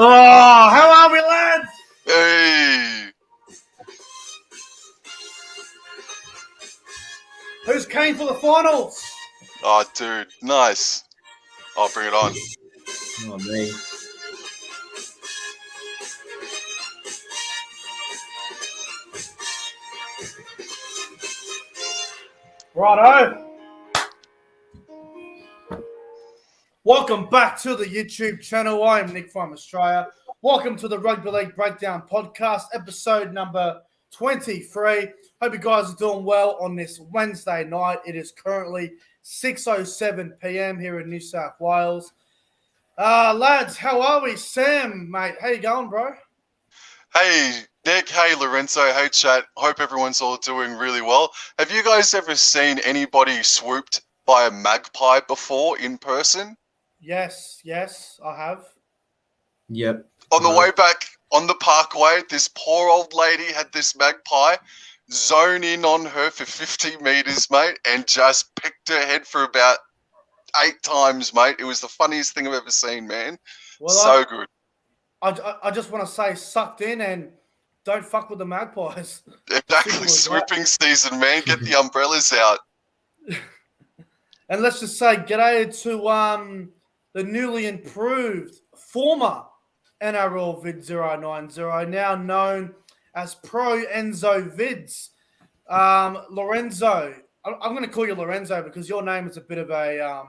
Oh, how are we, lads? Hey! Who's keen for the finals? Oh, dude, nice. I'll bring it on. Oh, me. Righto. Welcome back to the YouTube channel. I am Nick from Australia. Welcome to the Rugby League Breakdown Podcast, episode number 23. Hope you guys are doing well on this Wednesday night. It is currently 6:07 p.m. here in New South Wales. Lads, how are we? Sam, mate, how you going, bro? Hey, Nick. Hey, Lorenzo. Hey, chat. Hope everyone's all doing really well. Have you guys ever seen anybody swooped by a magpie before in person? Yes, I have. Yep. On the way back on the parkway, this poor old lady had this magpie zone in on her for 50 meters, mate, and just picked her head for about 8 times, mate. It was the funniest thing I've ever seen, man. Well, So good. I just want to say sucked in and don't fuck with the magpies. Exactly. Swooping season, man. Get the umbrellas out. And let's just say g'day to the newly improved former NRL Vid 090, now known as Pro Enzo Vids. Lorenzo, I'm going to call you Lorenzo because your name is a bit of a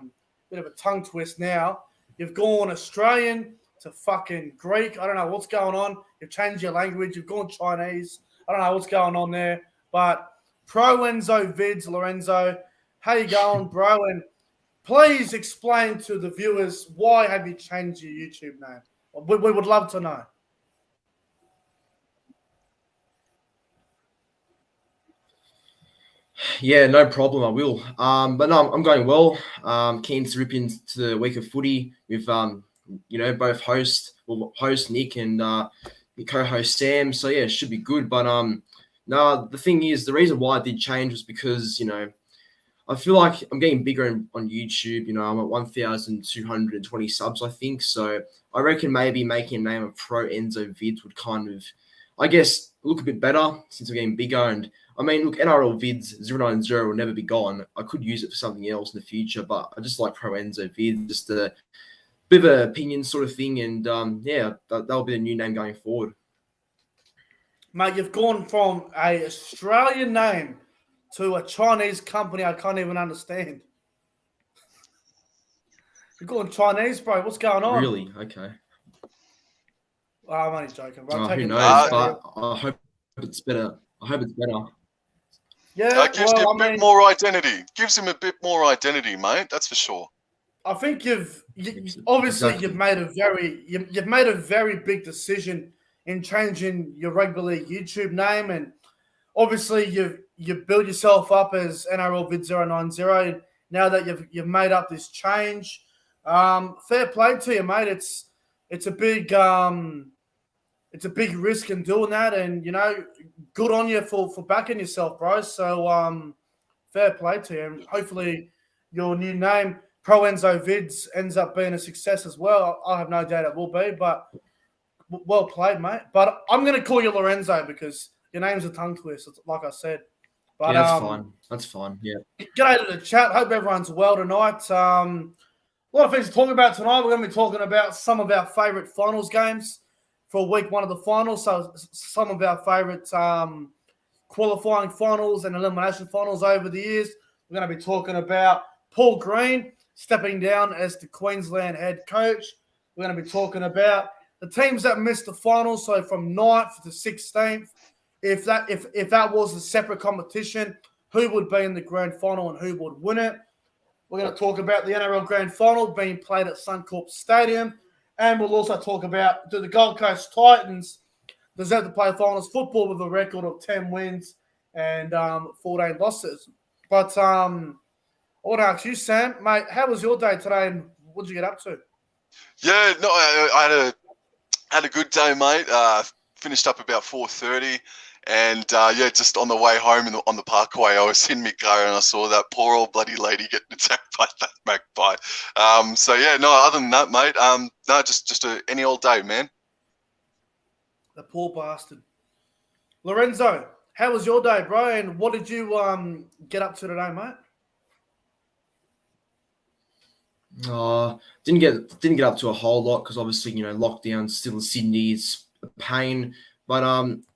tongue twist now. You've gone Australian to fucking Greek. I don't know what's going on. You've changed your language. You've gone Chinese. I don't know what's going on there. But Pro Enzo Vids, Lorenzo, how you going, bro? And please explain to the viewers why have you changed your YouTube name? We would love to know. Yeah, no problem. I will. But no, I'm going well. Keen to rip into the week of footy with both host Nick and your co-host Sam. So yeah, it should be good. But no, the thing is, the reason why I did change was because I feel like I'm getting bigger on YouTube. I'm at 1,220 subs, I think. So I reckon maybe making a name of Pro Enzo Vids would kind of, I guess, look a bit better since I'm getting bigger. And I mean, look, NRL Vids 090 will never be gone. I could use it for something else in the future, but I just like Pro Enzo Vids, just a bit of an opinion sort of thing. And that'll be the new name going forward. Mate, you've gone from a Australian name to a Chinese company I can't even understand. You're going Chinese, bro. What's going on? Really? Okay. Oh, I'm only joking, bro. Who knows? But I hope it's better. Yeah, Gives you a bit more identity. Gives him a bit more identity, mate. That's for sure. I think you've made a very big decision in changing your rugby league YouTube name, and obviously you've built yourself up as NRL Vid 090. Now that you've made up this change, fair play to you, mate. It's a big risk in doing that, and good on you for backing yourself, bro. So fair play to you, and hopefully your new name, Pro Enzo Vids, ends up being a success as well. I have no doubt it will be, but well played, mate. But I'm going to call you Lorenzo because your name's a tongue twist, like I said. But, yeah, that's fine. That's fine, yeah. G'day to the chat. Hope everyone's well tonight. A lot of things to talk about tonight. We're going to be talking about some of our favourite finals games for week 1 of the finals. So some of our favourite qualifying finals and elimination finals over the years. We're going to be talking about Paul Green stepping down as the Queensland head coach. We're going to be talking about the teams that missed the finals, so from 9th to 16th. If that was a separate competition, who would be in the grand final and who would win it? We're going to talk about the NRL grand final being played at Suncorp Stadium. And we'll also talk about, do the Gold Coast Titans deserve to play finals football with a record of 10 wins and 14 losses? But I want to ask you, Sam, mate, how was your day today and what did you get up to? Yeah, no, I had a good day, mate. Finished up about 4:30. And just on the way home on the parkway, I was in my car and I saw that poor old bloody lady getting attacked by that magpie. Other than that, mate, just any old day, man. The poor bastard. Lorenzo, how was your day, bro? And what did you get up to today, mate? Didn't get up to a whole lot because obviously lockdown still in Sydney is a pain. But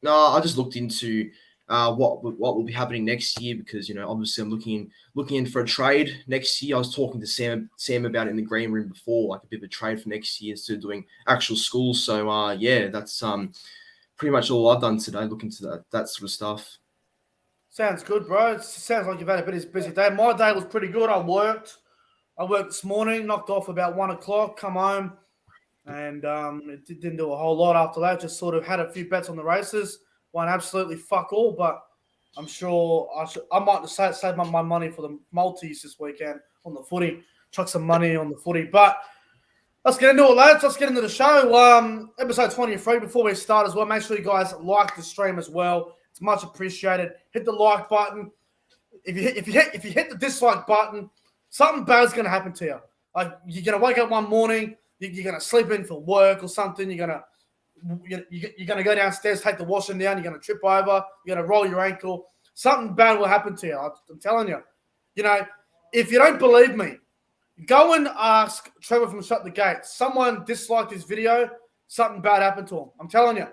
no, I just looked into what will be happening next year because obviously I'm looking in for a trade next year. I was talking to Sam about it in the green room before, like a bit of a trade for next year instead of doing actual school. So yeah, that's pretty much all I've done today. Looking to that sort of stuff. Sounds good, bro. It sounds like you've had a bit of a busy day. My day was pretty good. I worked this morning, knocked off about 1 o'clock, come home, and it didn't do a whole lot after that. Just sort of had a few bets on the races. Won absolutely fuck all, but I'm sure I might save my money for the multis this weekend on the footy. Chuck some money on the footy. But let's get into it, lads. Let's get into the show. Episode 23. Before we start as well, make sure you guys like the stream as well. It's much appreciated. Hit the like button. If you hit the dislike button, something bad's going to happen to you. Like you're going to wake up one morning, you're going to sleep in for work or something. You're going to go downstairs, take the washing down. You're going to trip over. You're going to roll your ankle. Something bad will happen to you. I'm telling you. If you don't believe me, go and ask Trevor from Shut the Gate. Someone disliked his video. Something bad happened to him. I'm telling you.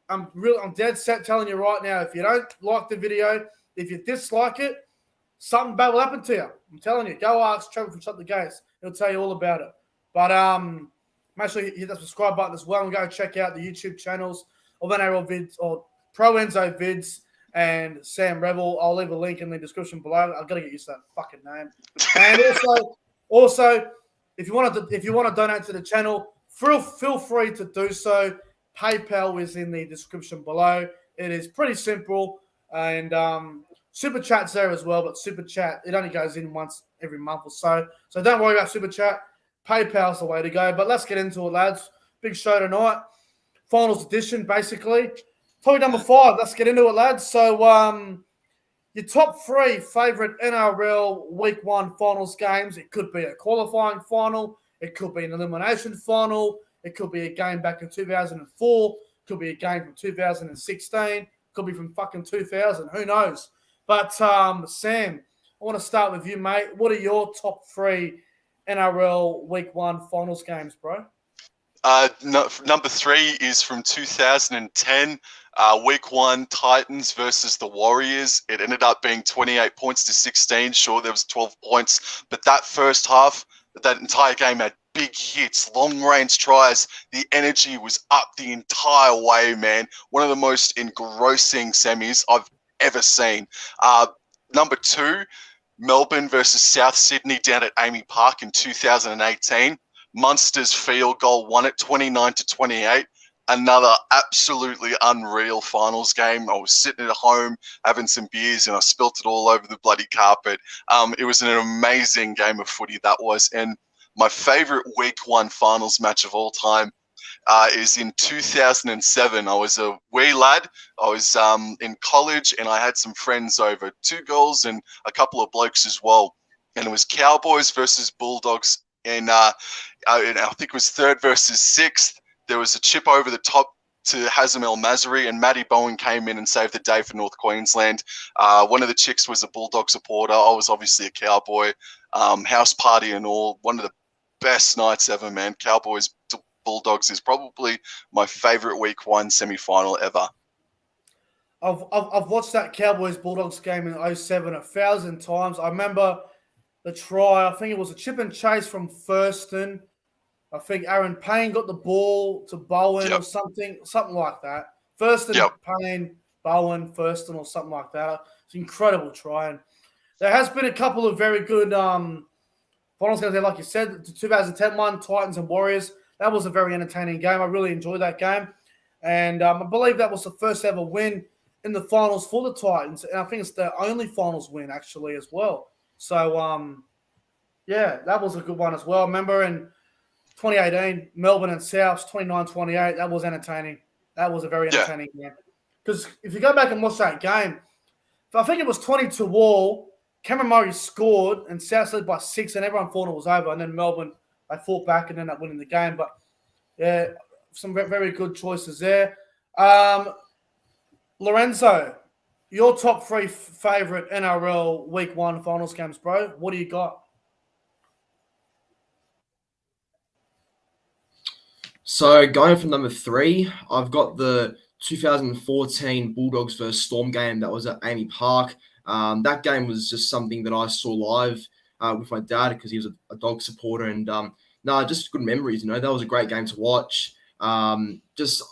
I'm dead set telling you right now. If you don't like the video, if you dislike it, something bad will happen to you. I'm telling you. Go ask Trevor from Shut the Gates. He'll tell you all about it. But make sure you hit that subscribe button as well and go check out the YouTube channels of NRL Vids or Pro Enzo Vids and Sam Rebel. I'll leave a link in the description below. I've got to get used to that fucking name. And also, if you want to donate to the channel, feel free to do so. PayPal is in the description below. It is pretty simple, and Super Chat's there as well. But Super Chat, it only goes in once every month or so. So don't worry about Super Chat. PayPal's the way to go. But let's get into it, lads. Big show tonight. Finals edition, basically. Topic number 5. Let's get into it, lads. So your top 3 favourite NRL Week 1 finals games. It could be a qualifying final. It could be an elimination final. It could be a game back in 2004. It could be a game from 2016. It could be from fucking 2000. Who knows? But, Sam, I want to start with you, mate. What are your top 3 NRL Week 1 finals games, bro? Number 3 is from 2010. Week 1, Titans versus the Warriors. It ended up being 28 points to 16. Sure, there was 12 points. But that first half, that entire game had big hits, long-range tries. The energy was up the entire way, man. One of the most engrossing semis I've ever seen. Number 2, Melbourne versus South Sydney down at Amy Park in 2018. Munster's field goal won it 29-28. Another absolutely unreal finals game. I was sitting at home having some beers and I spilt it all over the bloody carpet. It was an amazing game of footy, that was. And my favorite Week 1 finals match of all time is in 2007. I was a wee lad. I was in college and I had some friends over, 2 girls and a couple of blokes as well. And it was Cowboys versus Bulldogs. And I think it was 3rd versus 6th. There was a chip over the top to Hazem El Masri, and Matty Bowen came in and saved the day for North Queensland. One of the chicks was a Bulldog supporter. I was obviously a Cowboy. House party and all. One of the best nights ever, man. Cowboys Bulldogs is probably my favorite Week 1 semi-final ever. I've watched that Cowboys Bulldogs game in 07 1,000 times. I remember the try. I think it was a chip and chase from Thurston. I think Aaron Payne got the ball to Bowen or something like that. Thurston, Payne, Bowen, Thurston or something like that. It's an incredible try. And there has been a couple of very good finals games there, like you said. The 2010 one, Titans and Warriors. That was a very entertaining game. I really enjoyed that game. And I believe that was the first ever win in the finals for the Titans. And I think it's their only finals win, actually, as well. So, that was a good one as well. I remember in 2018, Melbourne and Souths, 29-28. That was entertaining. That was a very entertaining game. Because if you go back and watch that game, I think it was 22-all. Cameron Murray scored, and Souths led by 6, and everyone thought it was over. And then Melbourne, they fought back and ended up winning the game. But, yeah, some very good choices there. Lorenzo, your top three favorite NRL Week 1 finals games, bro. What do you got? So going from number 3, I've got the 2014 Bulldogs versus Storm game that was at Amy Park. That game was just something that I saw live with my dad because he was a dog supporter, and just good memories. That was a great game to watch. I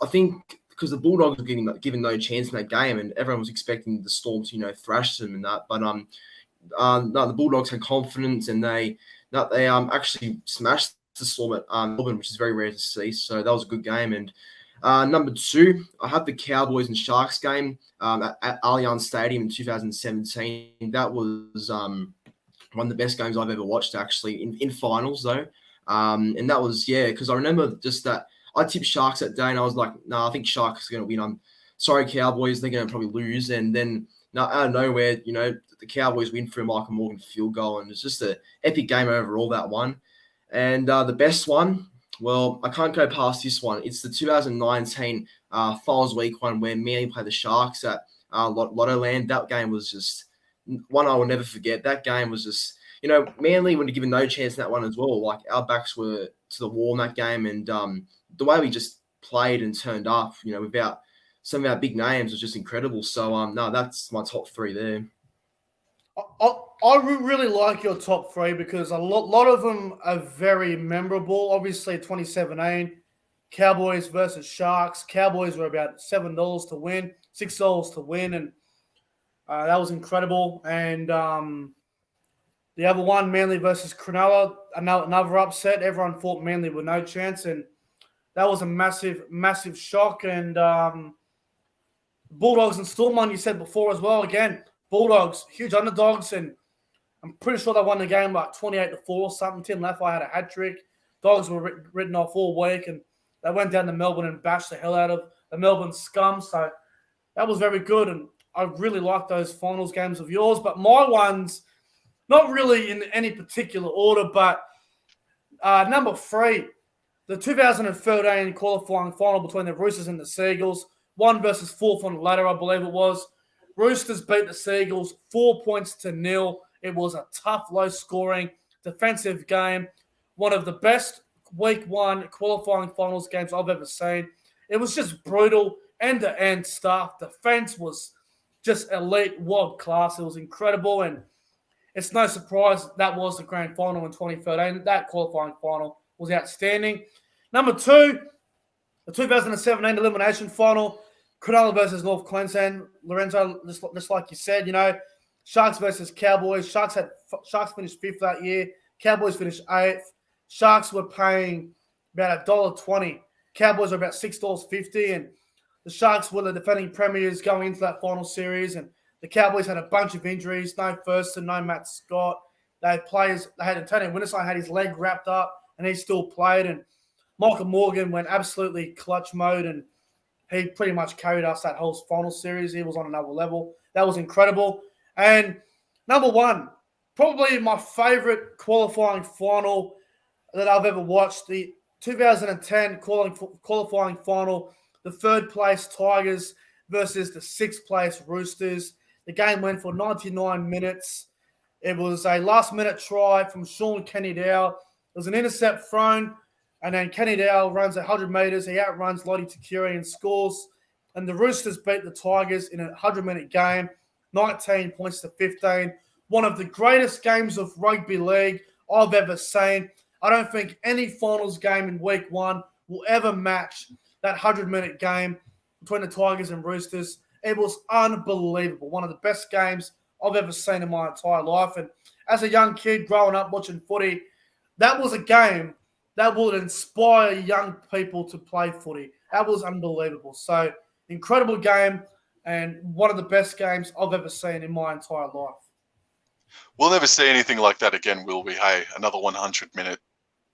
think because the Bulldogs were given no chance in that game, and everyone was expecting the Storm to thrash them and that, but the Bulldogs had confidence, and they actually smashed the Storm at Melbourne, which is very rare to see. So that was a good game. And number 2, I had the Cowboys and Sharks game at Allianz Stadium in 2017. That was one of the best games I've ever watched, actually, in finals, though. And that was, because I remember just that I tipped Sharks that day, and I was like, I think Sharks are going to win. I'm sorry, Cowboys, they're going to probably lose. And then out of nowhere, the Cowboys win for a Michael Morgan field goal, and it's just an epic game overall, that one. And the best one, well, I can't go past this one. It's the 2019 Finals Week 1 where Manly played the Sharks at Lottoland. That game was just one I will never forget. That game was just, Manly would have given no chance in that one as well. Like, our backs were to the wall in that game, and the way we just played and turned up, without some of our big names was just incredible. So, that's my top 3 there. I really like your top 3 because a lot of them are very memorable. Obviously, 2017, Cowboys versus Sharks. Cowboys were about $7 to win, $6 to win, and that was incredible. And the other one, Manly versus Cronulla, another upset. Everyone thought Manly were no chance, and that was a massive, massive shock. And Bulldogs and Storm, one you said before as well. Again, Bulldogs, huge underdogs, and I'm pretty sure they won the game like 28-4 or something. Tim Laffey had a hat trick. Dogs were written off all week, and they went down to Melbourne and bashed the hell out of the Melbourne scum. So that was very good, and I really like those finals games of yours. But my ones, not really in any particular order, but number 3, the 2013 qualifying final between the Roosters and the Seagulls, 1 versus 4 on the ladder, I believe it was. Roosters beat the Seagulls 4 points to 0. It was a tough, low-scoring, defensive game. One of the best Week 1 qualifying finals games I've ever seen. It was just brutal, end-to-end stuff. Defense was just elite, world class. It was incredible, and it's no surprise that was the grand final in 2013. That qualifying final was outstanding. Number 2, the 2017 elimination final, Cronulla versus North Queensland. Lorenzo, just like you said, Sharks versus Cowboys. Sharks finished 5th that year. Cowboys finished 8th. Sharks were paying about $1.20. Cowboys were about $6.50, and the Sharks were the defending premiers going into that final series. And the Cowboys had a bunch of injuries. No Thurston, no Matt Scott. They had players. They had Antonio Winterstein had his leg wrapped up, and he still played. And Michael Morgan went absolutely clutch mode, and he pretty much carried us that whole final series. He was on another level. That was incredible. And number 1, probably my favorite qualifying final that I've ever watched, the 2010 qualifying final, the 3rd place Tigers versus the 6th place Roosters. The game went for 99 minutes. It was a last-minute try from Sean Kenny-Dow. It was an intercept thrown, and then Kenny-Dow runs 100 metres. He outruns Lottie Takuri and scores. And the Roosters beat the Tigers in a 100-minute game, 19 points to 15. One of the greatest games of rugby league I've ever seen. I don't think any finals game in Week 1 will ever match that 100-minute game between the Tigers and Roosters. It was unbelievable. One of the best games I've ever seen in my entire life. And as a young kid growing up watching footy, that was a game that would inspire young people to play footy. That was unbelievable. So, incredible game, and one of the best games I've ever seen in my entire life. We'll never see anything like that again, will we? Hey, another 100-minute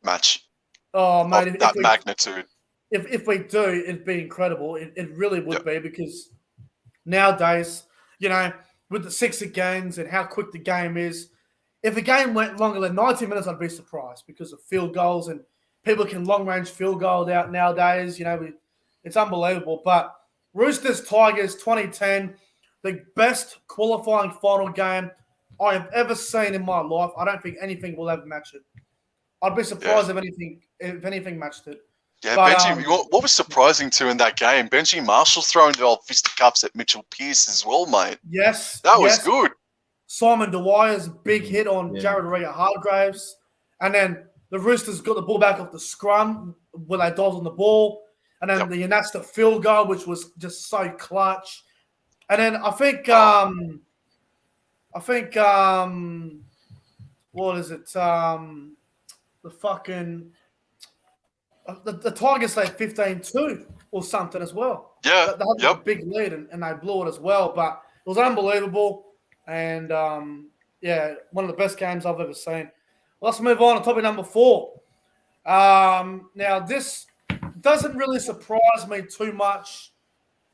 match. Oh, mate. Of that magnitude. If we do, it'd be incredible. It really would be, because nowadays, with the 6 games and how quick the game is, if a game went longer than 90 minutes, I'd be surprised because of field goals, and people can long-range field goal out nowadays. It's unbelievable. But Roosters Tigers 2010, the best qualifying final game I have ever seen in my life. I don't think anything will ever match it. I'd be surprised if anything matched it. Yeah, But, Benji, what was surprising too in that game, Benji Marshall throwing the old fisticuffs at Mitchell Pearce as well, mate. Yes. That was good. Simon Dwyer's big hit on Jared Hargraves. And then the Roosters got the ball back off the scrum when they dived on the ball. And then the Yanasta field goal, which was just so clutch. And then I think what is it? The Tigers had 15-2 or something as well. Yeah. They had a big lead and they blew it as well. But it was unbelievable. And, one of the best games I've ever seen. Let's move on to topic number 4. Now, this doesn't really surprise me too much.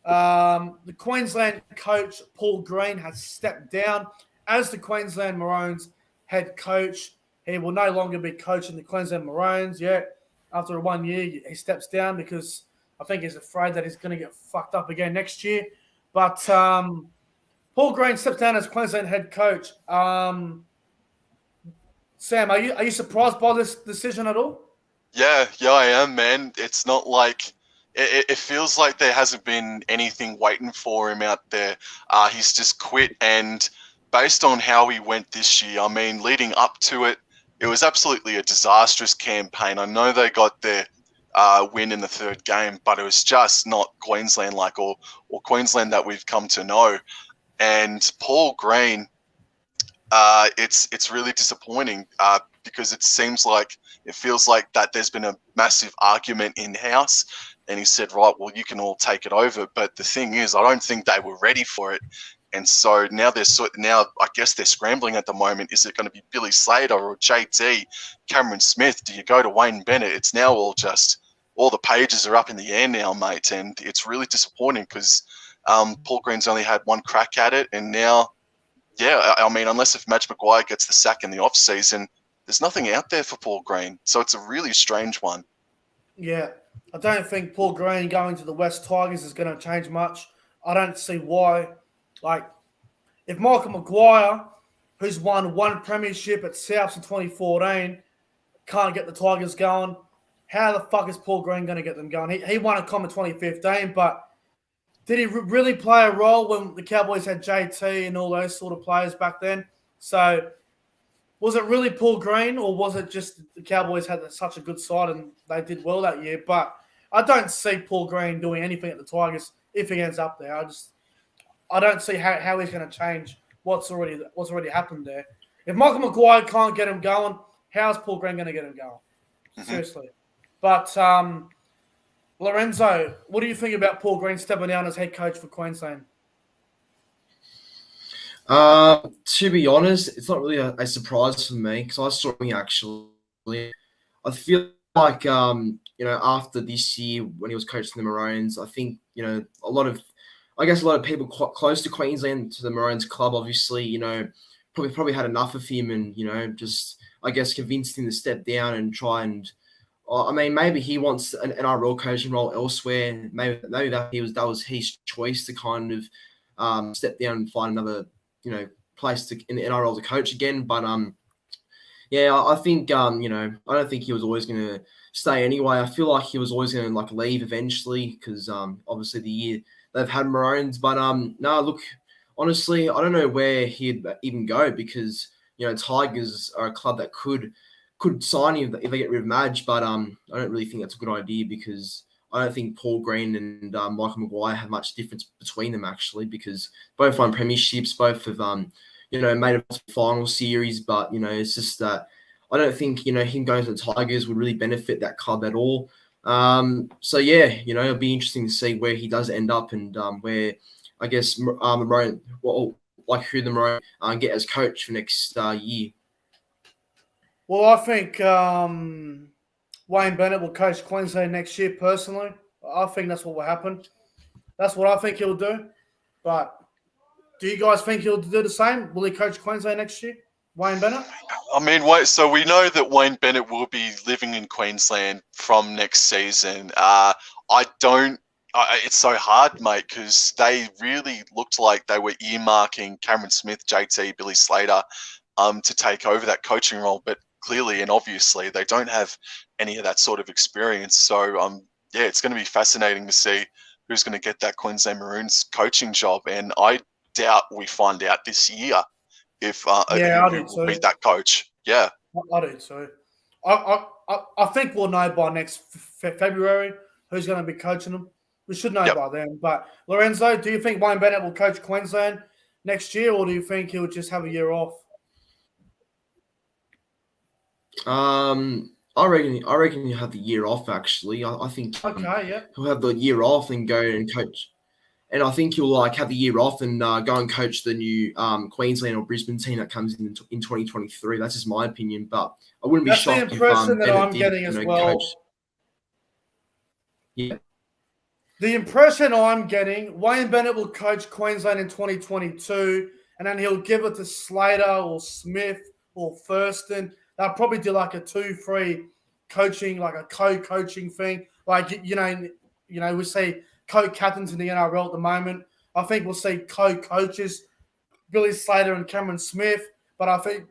The Queensland coach, Paul Green, has stepped down as the Queensland Maroons head coach. He will no longer be coaching the Queensland Maroons yet. After 1 year, he steps down because I think he's afraid that he's going to get fucked up again next year. But Paul Green steps down as Queensland head coach. Sam, are you surprised by this decision at all? Yeah, I am, man. It's not like it feels like there hasn't been anything waiting for him out there. He's just quit, and based on how he went this year, I mean, leading up to it, it was absolutely a disastrous campaign. I know they got their win in the third game, but it was just not Queensland like or Queensland that we've come to know. And Paul Green, it's really disappointing because it feels like that there's been a massive argument in-house, and he said, right, well, you can all take it over. But the thing is, I don't think they were ready for it. And so now I guess they're scrambling at the moment. Is it going to be Billy Slater or JT, Cameron Smith? Do you go to Wayne Bennett? It's now all the pages are up in the air now, mate. And it's really disappointing because Paul Green's only had one crack at it. And now, I mean, unless if Madge Maguire gets the sack in the off season, there's nothing out there for Paul Green. So it's a really strange one. Yeah, I don't think Paul Green going to the West Tigers is going to change much. I don't see why. Like, if Michael Maguire, who's won one premiership at Souths in 2014, can't get the Tigers going, how the fuck is Paul Green going to get them going? He won a comp in 2015, but did he really play a role when the Cowboys had JT and all those sort of players back then? So was it really Paul Green, or was it just the Cowboys had such a good side and they did well that year? But I don't see Paul Green doing anything at the Tigers if he ends up there. I don't see how he's going to change what's already happened there. If Michael Maguire can't get him going, how's Paul Green going to get him going? Mm-hmm. Seriously. But Lorenzo, what do you think about Paul Green stepping down as head coach for Queensland? To be honest, it's not really a surprise for me because I saw him actually. I feel like after this year when he was coaching the Maroons, I think a lot of people close to Queensland, to the Maroons club, obviously, probably had enough of him and, just, I guess, convinced him to step down and try and, maybe he wants an NRL coaching role elsewhere. Maybe that was his choice to kind of step down and find another, place in the NRL to coach again. But, I think, I don't think he was always going to stay anyway. I feel like he was always going to, leave eventually because, obviously, the year they've had Maroons. But, look, honestly, I don't know where he'd even go because, Tigers are a club that could sign him if they get rid of Madge. But I don't really think that's a good idea because I don't think Paul Green and Michael Maguire have much difference between them, actually, because both won premierships, both have, made a final series. But, it's just that I don't think, him going to the Tigers would really benefit that club at all. It'll be interesting to see where he does end up and where, I guess, Maroon, who the Maroon get as coach for next year. Well, I think Wayne Bennett will coach Queensland next year, personally. I think that's what will happen. That's what I think he'll do. But do you guys think he'll do the same? Will he coach Queensland next year, Wayne Bennett? I mean, so we know that Wayne Bennett will be living in Queensland from next season. I don't It's so hard, mate, because they really looked like they were earmarking Cameron Smith, JT, Billy Slater, to take over that coaching role. But clearly and obviously, they don't have any of that sort of experience. So, yeah, it's going to be fascinating to see who's going to get that Queensland Maroons coaching job. And I doubt we find out this year if Yeah, I who do will be too. that coach. Yeah. I do too. I think we'll know by next February who's going to be coaching them. We should know Yep. by then. But Lorenzo, do you think Wayne Bennett will coach Queensland next year, or do you think he'll just have a year off? I reckon he'll have the year off. Actually, I think Okay, yeah. he'll have the year off and go and coach. And I think he'll have the year off and go and coach the new Queensland or Brisbane team that comes in 2023. That's just my opinion, but I wouldn't be That's the shocked if impression that Bennett I'm did, getting as well. coach. Yeah. The impression I'm getting, Wayne Bennett will coach Queensland in 2022, and then he'll give it to Slater or Smith or Thurston. They'll probably do like a 2-3 coaching, like a co-coaching thing. Like we see co-captains in the NRL at the moment. I think we'll see co-coaches, Billy Slater and Cameron Smith. But I think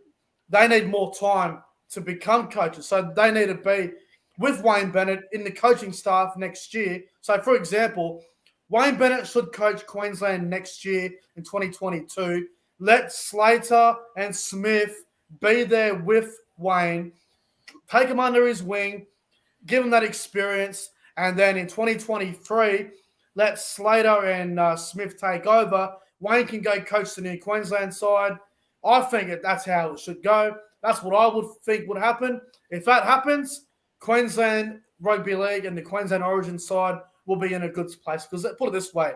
they need more time to become coaches, so they need to be with Wayne Bennett in the coaching staff next year. So, for example, Wayne Bennett should coach Queensland next year in 2022. Let Slater and Smith be there with Wayne, take him under his wing, give him that experience, and then in 2023, let Slater and Smith take over. Wayne can go coach the new Queensland side. I think that's how it should go. That's what I would think would happen. If that happens, Queensland Rugby League and the Queensland Origin side will be in a good place. Because put it this way,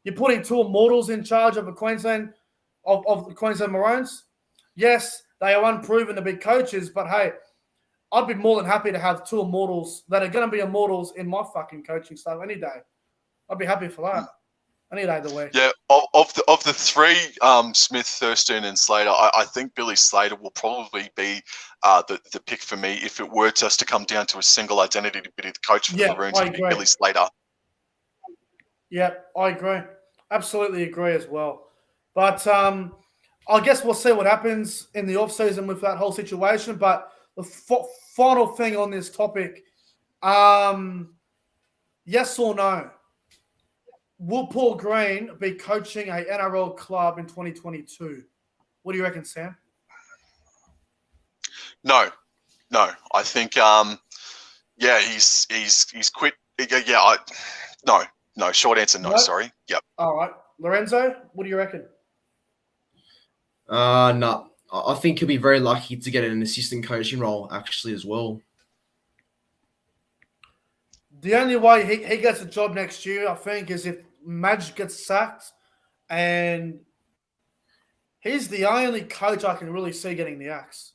you're putting two immortals in charge of the Queensland Maroons. Yes, they are unproven to be coaches, but hey, I'd be more than happy to have two immortals that are going to be immortals in my fucking coaching staff any day. I'd be happy for that. Any day of the week. Yeah, of the three, Smith, Thurston, and Slater, I think Billy Slater will probably be the pick for me if it were just to come down to a single identity to be the coach for the Maroons. It'd be Billy Slater. Yeah, I agree. Absolutely agree as well. But I guess we'll see what happens in the off-season with that whole situation. But the final thing on this topic, yes or no? Will Paul Green be coaching a NRL club in 2022? What do you reckon, Sam? No. I think, he's quit. Yeah, no. Short answer, no. Sorry. Yep. All right, Lorenzo, what do you reckon? No. I think he'll be very lucky to get an assistant coaching role actually as well. The only way he gets a job next year, I think, is if Madge gets sacked, and he's the only coach I can really see getting the axe.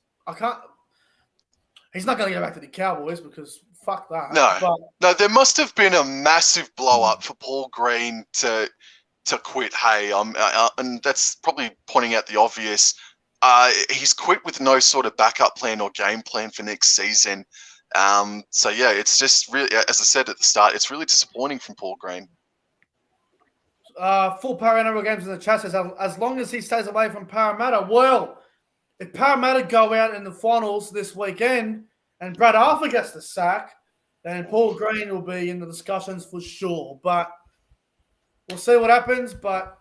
He's not going to go back to the Cowboys because fuck that. No. There must have been a massive blow up for Paul Green to quit. Hey, and that's probably pointing out the obvious. He's quit with no sort of backup plan or game plan for next season. So yeah, it's just really, as I said at the start, it's really disappointing from Paul Green. Full Power NRL games in the chat says, as long as he stays away from Parramatta. Well, if Parramatta go out in the finals this weekend and Brad Arthur gets the sack, then Paul Green will be in the discussions for sure. But we'll see what happens. But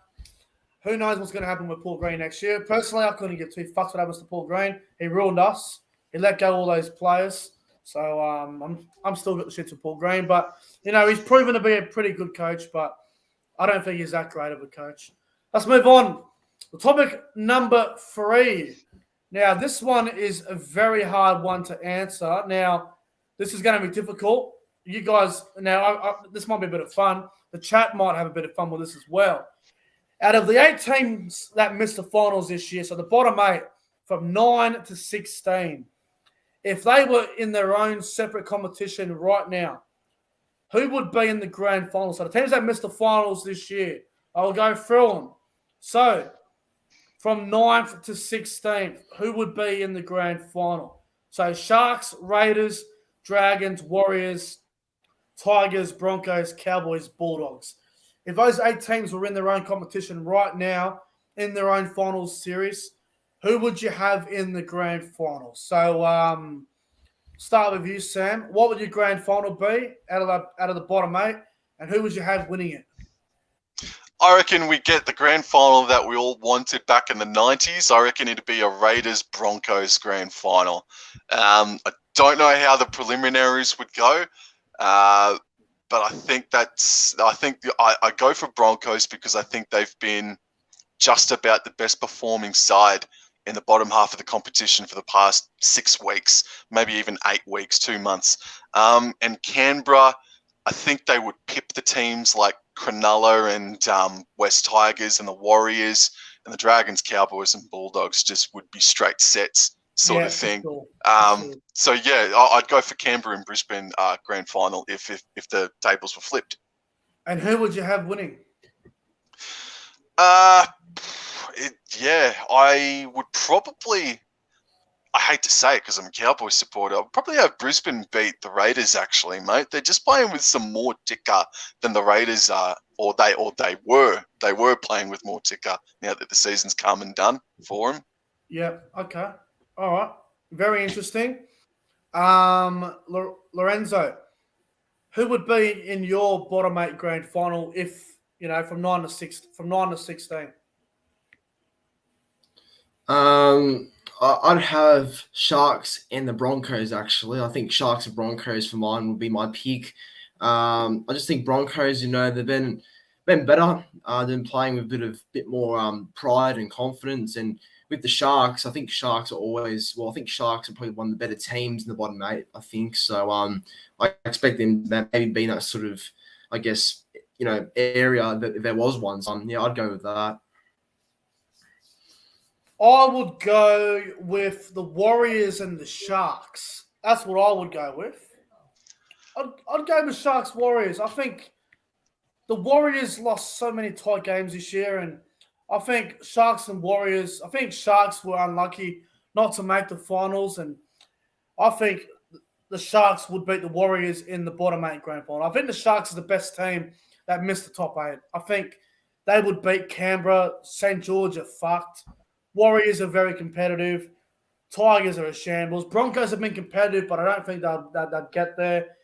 who knows what's going to happen with Paul Green next year. Personally, I couldn't give two fucks what happens to Paul Green. He ruined us. He let go all those players. So I'm still got the shit to Paul Green. But, he's proven to be a pretty good coach. But I don't think he's that great of a coach. Let's move on. The topic number 3. Now, this one is a very hard one to answer. Now, this is going to be difficult. You guys, this might be a bit of fun. The chat might have a bit of fun with this as well. Out of the 8 teams that missed the finals this year, so the bottom 8, from 9 to 16, if they were in their own separate competition right now, who would be in the grand final? So the teams that missed the finals this year, I will go through them. So from 9th to 16th, who would be in the grand final? So Sharks, Raiders, Dragons, Warriors, Tigers, Broncos, Cowboys, Bulldogs. If those 8 teams were in their own competition right now, in their own finals series, who would you have in the grand final? So, start with you, Sam. What would your grand final be out of the bottom 8, and who would you have winning it? I reckon we get the grand final that we all wanted back in the 90s. I reckon it'd be a Raiders-Broncos grand final. I don't know how the preliminaries would go, but I think I go for Broncos because I think they've been just about the best performing side in the bottom half of the competition for the past 6 weeks, maybe even 8 weeks, 2 months. And Canberra, I think they would pip the teams like Cronulla and West Tigers and the Warriors, and the Dragons, Cowboys and Bulldogs just would be straight sets sort of thing. Sure. So yeah, I'd go for Canberra and Brisbane grand final if the tables were flipped. And who would you have winning? I would probably. I hate to say it because I'm a Cowboys supporter. I'd probably have Brisbane beat the Raiders. Actually, mate, they're just playing with some more ticker than the Raiders are, or they were. They were playing with more ticker now that the season's come and done for them. Yeah. Okay. All right. Very interesting. Lorenzo, who would be in your bottom 8 grand final if from 9 to 16? I'd have Sharks and the Broncos, actually. I think Sharks and Broncos for mine would be my pick. I just think Broncos, they've been better. They've been playing with a bit more pride and confidence. And with the Sharks, I think Sharks are probably one of the better teams in the bottom 8, I think. So I expect them to maybe be in that sort of, I guess, area that there was once. I'd go with that. I would go with the Warriors and the Sharks. That's what I would go with. I'd go with Sharks Warriors. I think the Warriors lost so many tight games this year, and I think Sharks and Warriors. I think Sharks were unlucky not to make the finals, and I think the Sharks would beat the Warriors in the bottom 8 grand final. I think the Sharks are the best team that missed the top 8. I think they would beat Canberra. St. George are fucked. Warriors are very competitive. Tigers are a shambles. Broncos have been competitive, but I don't think they'd get there.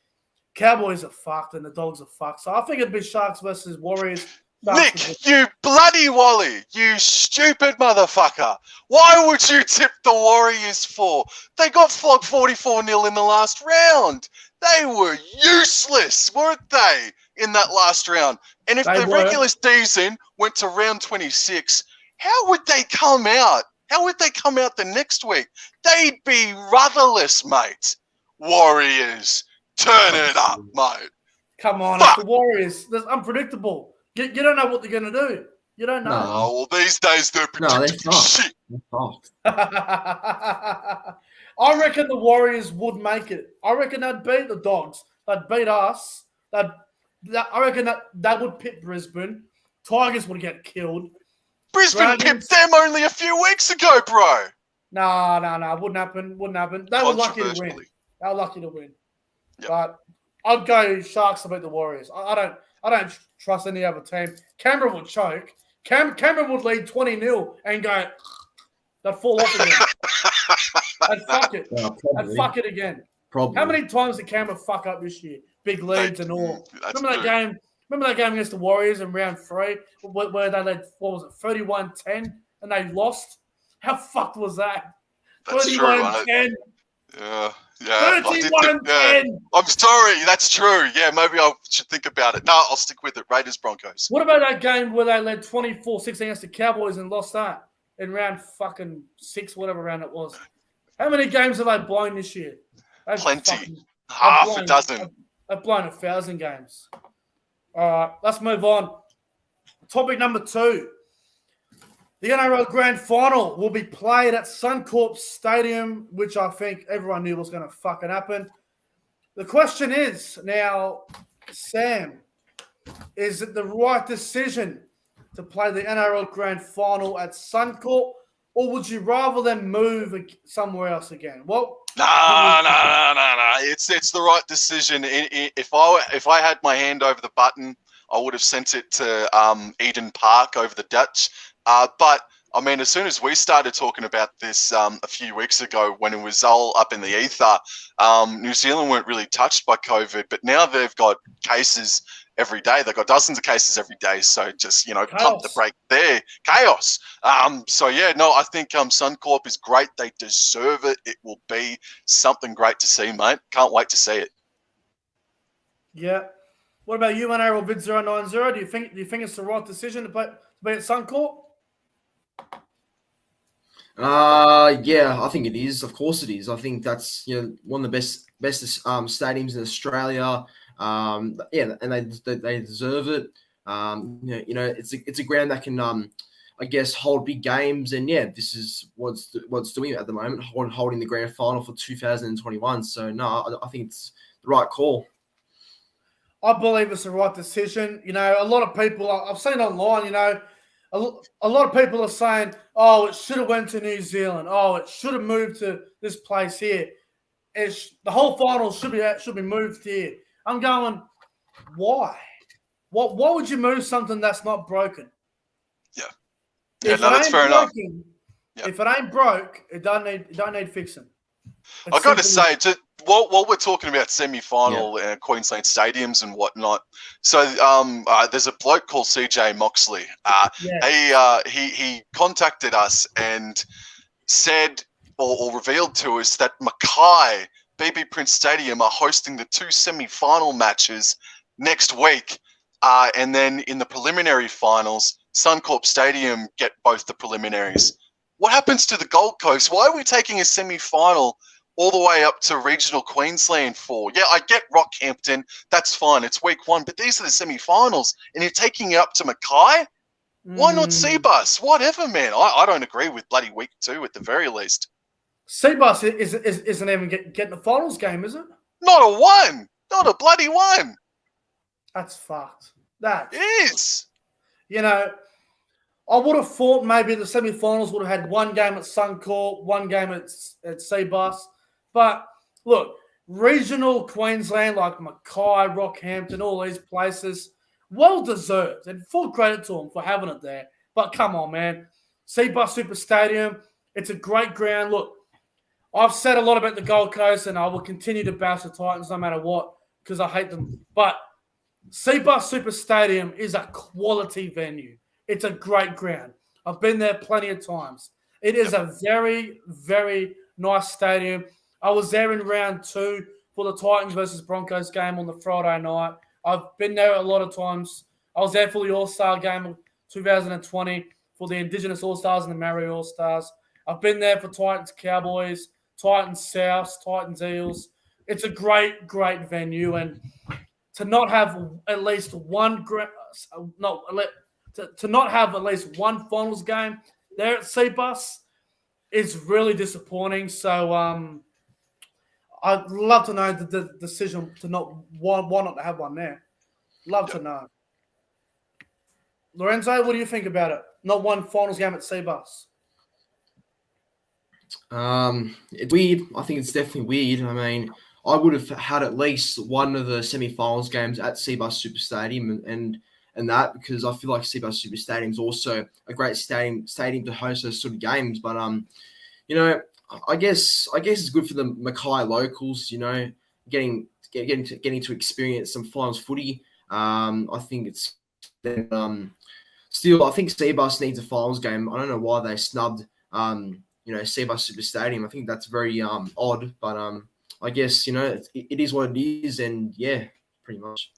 Cowboys are fucked and the Dogs are fucked. So I think it'd be Sharks versus Warriors. Nick, you bloody Wally, you stupid motherfucker. Why would you tip the Warriors for? They got flogged 44-0 in the last round. They were useless, weren't they, in that last round? And if the regular season went to round 26, how would they come out? How would they come out the next week? They'd be rudderless, mate. Warriors, turn it up, mate. Come on, it's the Warriors. That's unpredictable. You don't know what they're going to do. You don't know. No, well, these days they're predictable shit. I reckon the Warriors would make it. I reckon they'd beat the Dogs. They'd beat us. I reckon that would pit Brisbane. Tigers would get killed. Brisbane pipped them only a few weeks ago, bro. No. Wouldn't happen. They were lucky to win. Yep. But I'd go Sharks to beat the Warriors. I don't trust any other team. Canberra would choke. Canberra would lead 20-0 and go, they'd fall off again. And fuck it. Yeah, and fuck it again. Probably. How many times did Canberra fuck up this year? Big leads and all. Remember that game against the Warriors in round 3 where they led, 31-10 and they lost? How fucked was that? 31-10. Yeah. 31-10. I'm sorry, that's true. Yeah, maybe I should think about it. No, I'll stick with it. Raiders, Broncos. What about that game where they led 24-16 against the Cowboys and lost that in round fucking 6, whatever round it was? How many games have they blown this year? Plenty. Half a dozen. They've blown 1,000 games. All right, let's move on. Topic number 2. The NRL Grand Final will be played at Suncorp Stadium, which I think everyone knew was going to fucking happen. The question is now, Sam, is it the right decision to play the NRL Grand Final at Suncorp, or would you rather them move somewhere else again? Well, no. it's the right decision. If I had my hand over the button, I would have sent it to Eden Park over the Dutch. But I mean, as soon as we started talking about this a few weeks ago, when it was all up in the ether, New Zealand weren't really touched by COVID, but now they've got cases every day. They've got dozens of cases every day. So just, pump the brake there. Chaos. So yeah, no, I think Suncorp is great. They deserve it. It will be something great to see, mate. Can't wait to see it. Yeah. What about you, Manaro Vid 090? Do you think it's the right decision to be at Suncorp? Yeah, I think it is. Of course, it is. I think that's one of the best stadiums in Australia. Yeah, and they deserve it. It's a ground that can I guess hold big games, and yeah, this is what's doing it at the moment, holding the grand final for 2021. So no, I think it's the right call. I believe it's the right decision. A lot of people I've seen online. A lot of people are saying, "Oh, it should have went to New Zealand. Oh, it should have moved to this place here. The whole final should be moved here." I'm going, why? Why would you move something that's not broken? Yeah. Yeah, no, that's fair enough. Yeah. If it ain't broke, it don't need fixing. I got to say, while we're talking about semi-final Queensland stadiums and whatnot, so there's a bloke called CJ Moxley. He contacted us and said or revealed to us that Mackay BB Prince Stadium are hosting the 2 semi-final matches next week, and then in the preliminary finals, Suncorp Stadium get both the preliminaries. What happens to the Gold Coast? Why are we taking a semi-final all the way up to regional Queensland for? Yeah, I get Rockhampton. That's fine. It's week 1. But these are the semi-finals, and you're taking it up to Mackay? Why not Seabus? Whatever, man. I don't agree with bloody week 2 at the very least. Seabus isn't even getting the finals game, is it? Not a one. Not a bloody one. That's fucked. That is. I would have thought maybe the semi-finals would have had one game at Suncorp, one game at Seabus. But look, regional Queensland like Mackay, Rockhampton, all these places, well deserved, and full credit to them for having it there. But come on, man, Seabus Super Stadium, it's a great ground. Look, I've said a lot about the Gold Coast, and I will continue to bash the Titans no matter what because I hate them. But Seabus Super Stadium is a quality venue. It's a great ground. I've been there plenty of times. It is a very, very nice stadium. I was there in round 2 for the Titans versus Broncos game on the Friday night. I've been there a lot of times. I was there for the All-Star game of 2020 for the Indigenous All-Stars and the Maori All-Stars. I've been there for Titans Cowboys, Titans Souths, Titans Eels. It's a great, great venue. And to not have at least one to not have at least one finals game there at Seabus is really disappointing. So I'd love to know the decision to why not to have one there. Love to know. Lorenzo, what do you think about it? Not one finals game at Seabus. It's weird. I think it's definitely weird. I mean, I would have had at least one of the semi-finals games at Seabus Super Stadium and that, because I feel like Seabus Super Stadium is also a great stadium to host those sort of games. But I guess it's good for the Mackay locals. Getting to experience some finals footy. I think it's still. I think Seabus needs a finals game. I don't know why they snubbed Seabus Super Stadium. I think that's very odd. But I guess it is what it is, and yeah, pretty much.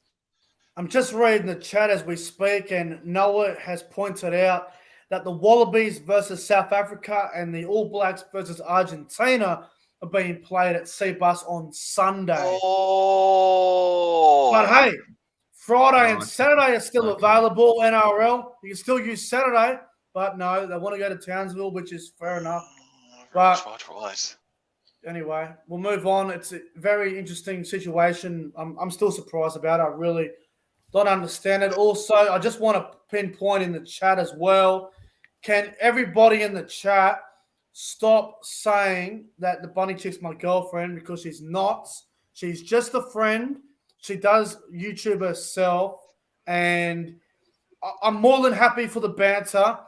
I'm just reading the chat as we speak, and Noah has pointed out that the Wallabies versus South Africa and the All Blacks versus Argentina are being played at Seabus on Sunday. Oh. But hey, Friday and Saturday are still available, NRL. You can still use Saturday, but no, they want to go to Townsville, which is fair enough. But anyway, we'll move on. It's a very interesting situation. I'm still surprised about it. I really don't understand it. Also, I just want to pinpoint in the chat as well. Can everybody in the chat stop saying that the bunny chick's my girlfriend, because she's not? She's just a friend. She does YouTube herself, and I'm more than happy for the banter,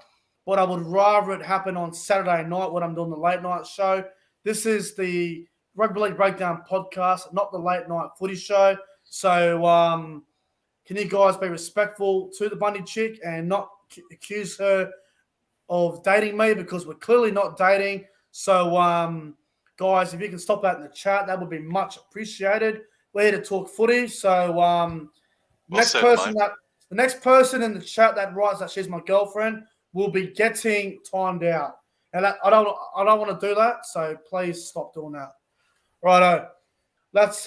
but I would rather it happen on Saturday night when I'm doing the late night show. This is the Rugby League Breakdown podcast, not the late night footy show. So can you guys be respectful to the Bundy chick and not accuse her of dating me, because we're clearly not dating. So, guys, if you can stop that in the chat, that would be much appreciated. We're here to talk footy. So, the next person in the chat that writes that she's my girlfriend will be getting timed out, and I don't want to do that. So please stop doing that. Righto. Let's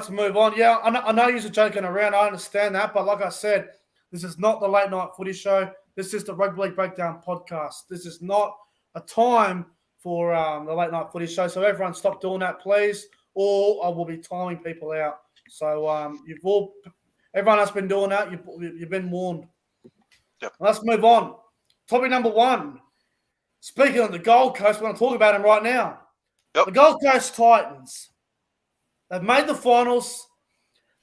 move on. Yeah, I know you're joking around. I understand that, but like I said, this is not the late night footy show. This is the Rugby League Breakdown podcast. This is not a time for the late night footy show. So everyone, stop doing that, please, or I will be timing people out. So everyone that's been doing that, you've been warned. Yep. Let's move on. Topic number 1. Speaking of the Gold Coast, we're going to talk about them right now. Yep. The Gold Coast Titans. They've made the finals.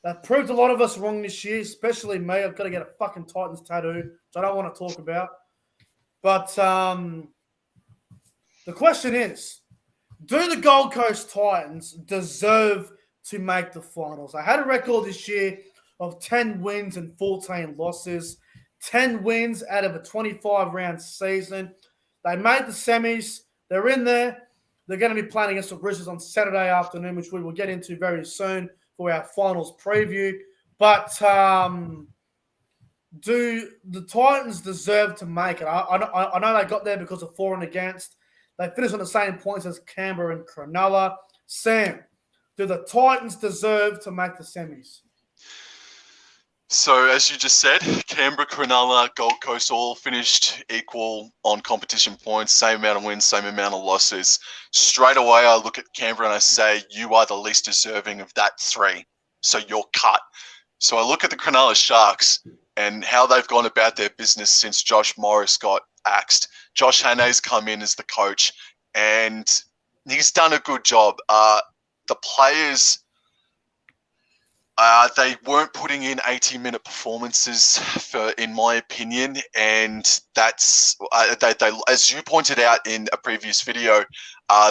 They've proved a lot of us wrong this year, especially me. I've got to get a fucking Titans tattoo, which I don't want to talk about. But the question is, do the Gold Coast Titans deserve to make the finals? They had a record this year of 10 wins and 14 losses. 10 wins out of a 25-round season. They made the semis. They're in there. They're going to be playing against the Roosters on Saturday afternoon, which we will get into very soon for our finals preview. But do the Titans deserve to make it? I know they got there because of for and against. They finished on the same points as Canberra and Cronulla. Sam, do the Titans deserve to make the semis? So, as you just said, Canberra, Cronulla, Gold Coast all finished equal on competition points, same amount of wins, same amount of losses. Straight away, I look at Canberra and I say, you are the least deserving of that 3. So you're cut. So I look at the Cronulla Sharks and how they've gone about their business since Josh Morris got axed. Josh Haney's come in as the coach and he's done a good job. The players... they weren't putting in 80-minute performances, in my opinion, and that's they as you pointed out in a previous video,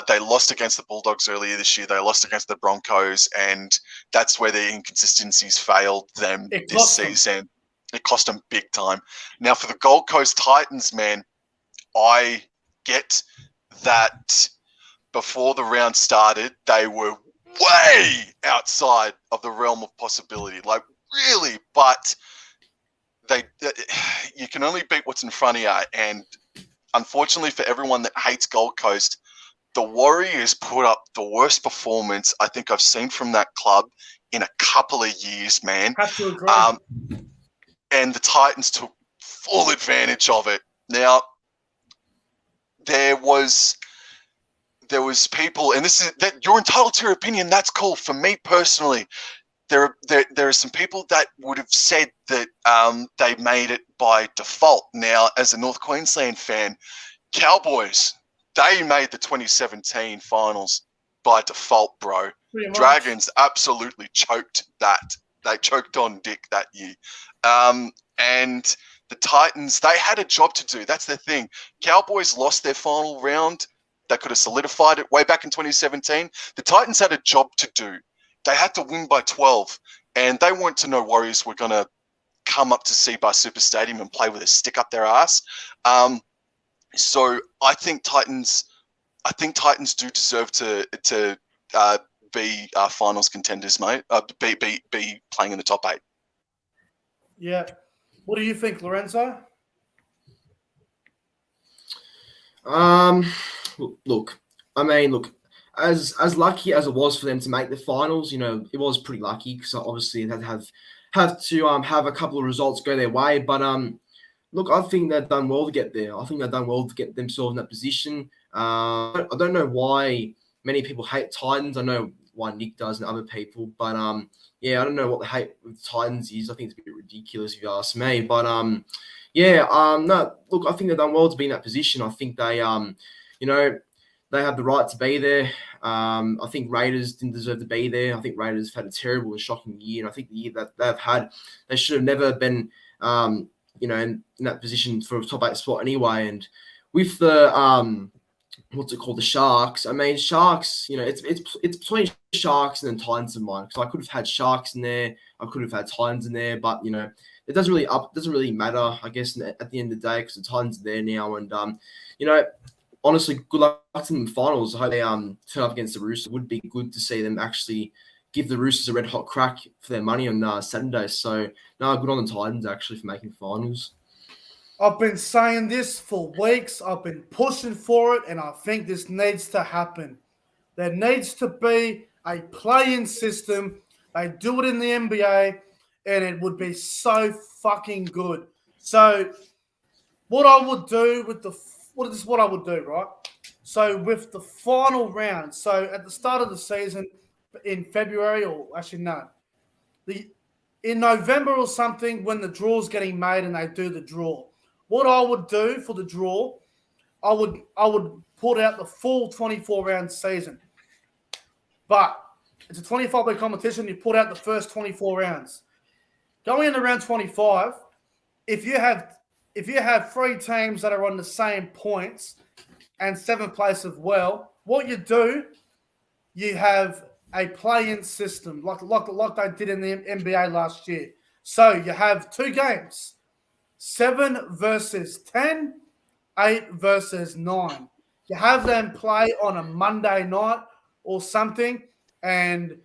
they lost against the Bulldogs earlier this year. They lost against the Broncos, and that's where their inconsistencies failed them this season. It cost them big time. Now for the Gold Coast Titans, man, I get that before the round started, they were way outside of the realm of possibility, like really, but you can only beat what's in front of you. And unfortunately for everyone that hates Gold Coast, the Warriors put up the worst performance I think I've seen from that club in a couple of years, man. Have to agree. And the Titans took full advantage of it. Now, there was people, and this is that you're entitled to your opinion. That's cool. For me personally, there are some people that would have said that they made it by default. Now, as a North Queensland fan, Cowboys, they made the 2017 finals by default, bro. Dragons absolutely choked that. They choked on Dick that year. And the Titans, they had a job to do. That's the thing. Cowboys lost their final round. They could have solidified it way back in 2017. The Titans had a job to do. They had to win by 12, and they weren't to know Warriors were going to come up to Seabar Super Stadium and play with a stick up their ass. So I think Titans do deserve to be finals contenders, mate. Be playing in the top 8. Yeah. What do you think, Lorenzo? Look, as lucky as it was for them to make the finals, it was pretty lucky because obviously they'd have to have a couple of results go their way. But look, I think they've done well to get there. I think they've done well to get themselves in that position. I don't know why many people hate Titans. I know why Nick does and other people, but yeah, I don't know what the hate with Titans is. I think it's a bit ridiculous if you ask me. But no, look, I think they've done well to be in that position. I think they they have the right to be there. I think Raiders didn't deserve to be there. I think Raiders have had a terrible and shocking year, and I think the year that they've had, they should have never been, in that position for a top 8 spot anyway. And with the what's it called, the Sharks. I mean, Sharks. It's between Sharks and then Titans in mine. So I could have had Sharks in there. I could have had Titans in there, but it doesn't really matter. I guess at the end of the day, because the Titans are there now, and honestly, good luck to them in the finals. I hope they turn up against the Roosters. It would be good to see them actually give the Roosters a red hot crack for their money on Saturday. So no, good on the Titans actually for making finals. I've been saying this for weeks. I've been pushing for it, and I think this needs to happen. There needs to be a play-in system. They do it in the NBA, and it would be so fucking good. So what I would do this is what I would do, right? So with the final round, so at the start of the season in February, or actually no, in November or something, when the draw's getting made and they do the draw, what I would do for the draw, I would put out the full 24-round season. But it's a 25-week competition. You put out the first 24 rounds. Going into round 25, if you have 3 teams that are on the same points and 7th place as well, what you do, you have a play-in system like they did in the NBA last year. So you have 2 games. 7 versus 10, 8 versus 9. You have them play on a Monday night or something, and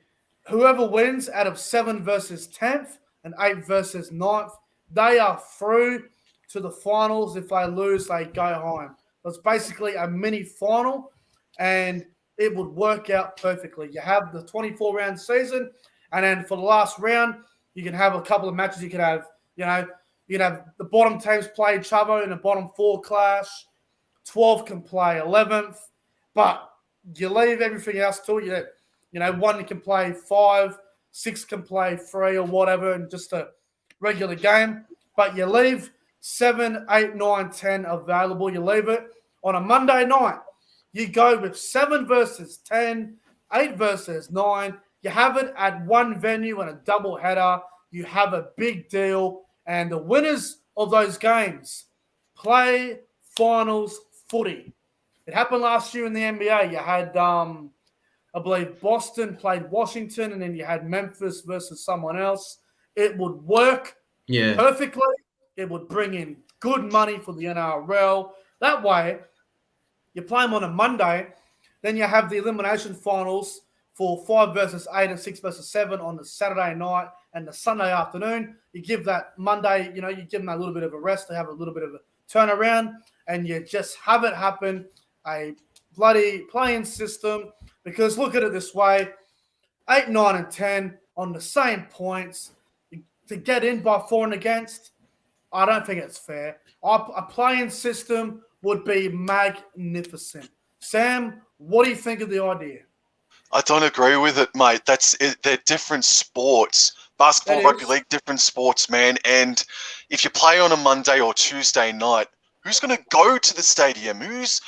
whoever wins out of 7 versus 10th and 8 versus 9th, they are through to the finals. If they lose, they go home. It's basically a mini final, and it would work out perfectly. You have the 24-round season, and then for the last round, you can have a couple of matches. You can have, you can have the bottom teams play each other in a bottom 4 clash. 12 can play 11th, but you leave everything else to it. One can play 5, 6 can play 3 or whatever, and just a regular game. But you leave 7, 8, 9, 10 available. You leave it on a Monday night. You go with 7 versus 10, 8 versus 9. You have it at one venue and a double header. You have a big deal. And the winners of those games play finals footy. It happened last year in the NBA. You had, I believe, Boston played Washington, and then you had Memphis versus someone else. It would work perfectly. It would bring in good money for the NRL. That way, you play them on a Monday, then you have the elimination finals for 5 versus 8 and 6 versus 7 on the Saturday night and the Sunday afternoon. You give that Monday, you give them a little bit of a rest to have a little bit of a turnaround, and you just have it happen, a bloody play-in system. Because look at it this way, 8, 9, and 10 on the same points to get in by 4 and against, I don't think it's fair. A play-in system would be magnificent. Sam, what do you think of the idea? I don't agree with it, mate. They're different sports. Basketball, rugby league, different sports, man. And if you play on a Monday or Tuesday night, who's going to go to the stadium? Who's